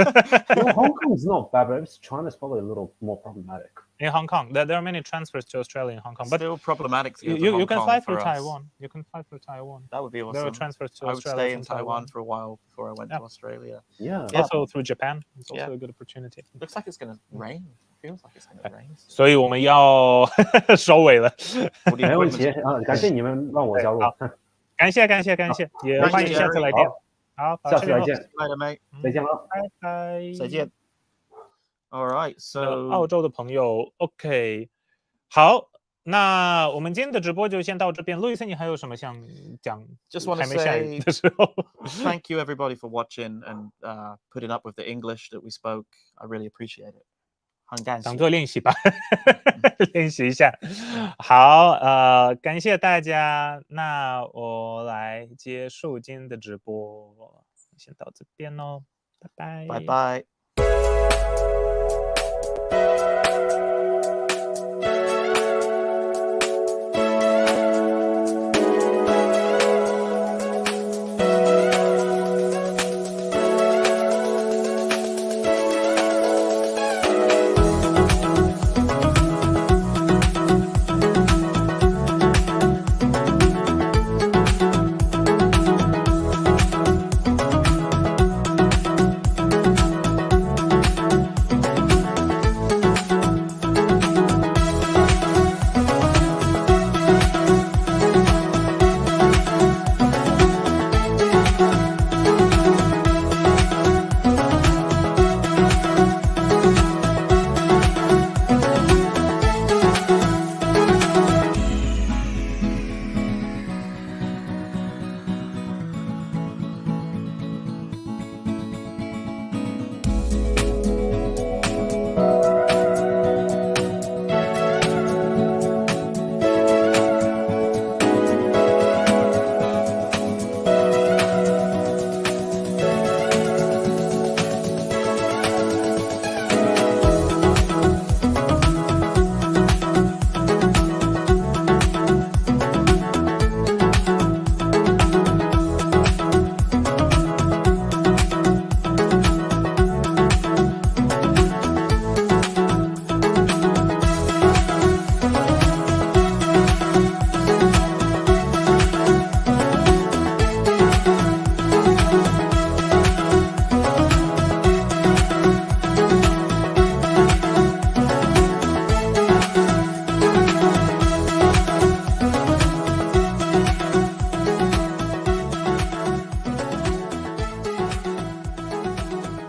Hong Kong's not bad, but China's probably a little more problematic. In Hong Kong, there are many transfers to Australia and Hong Kong, but still problematic to go to you Hong can Kong fly through for Taiwan. us. You can fly through Taiwan. That would be awesome. There are transfers to Australia. I would stay in Taiwan for a while before I went to Australia. Yeah. Also through Japan. It's also a good opportunity. Looks like it's going to rain. Feels like it's going to rain. 所以我们要收尾了。没问题感谢你们让我加入。感谢，也欢迎下次来电。好，下次再见。Later, mate. 再见了。拜拜。再见。All right, so 澳洲的朋友 ，OK， 好，那我们今天的直播就先到这边。路易斯，你还有什么想讲？ Just want to 还没下雨的时候。thank you everybody for watching and putting up with the English that we spoke. I really appreciate it. 很感谢。当做练习吧，练习一下。好，感谢大家。那我来结束今天的直播，先到这边喽，拜拜。拜拜。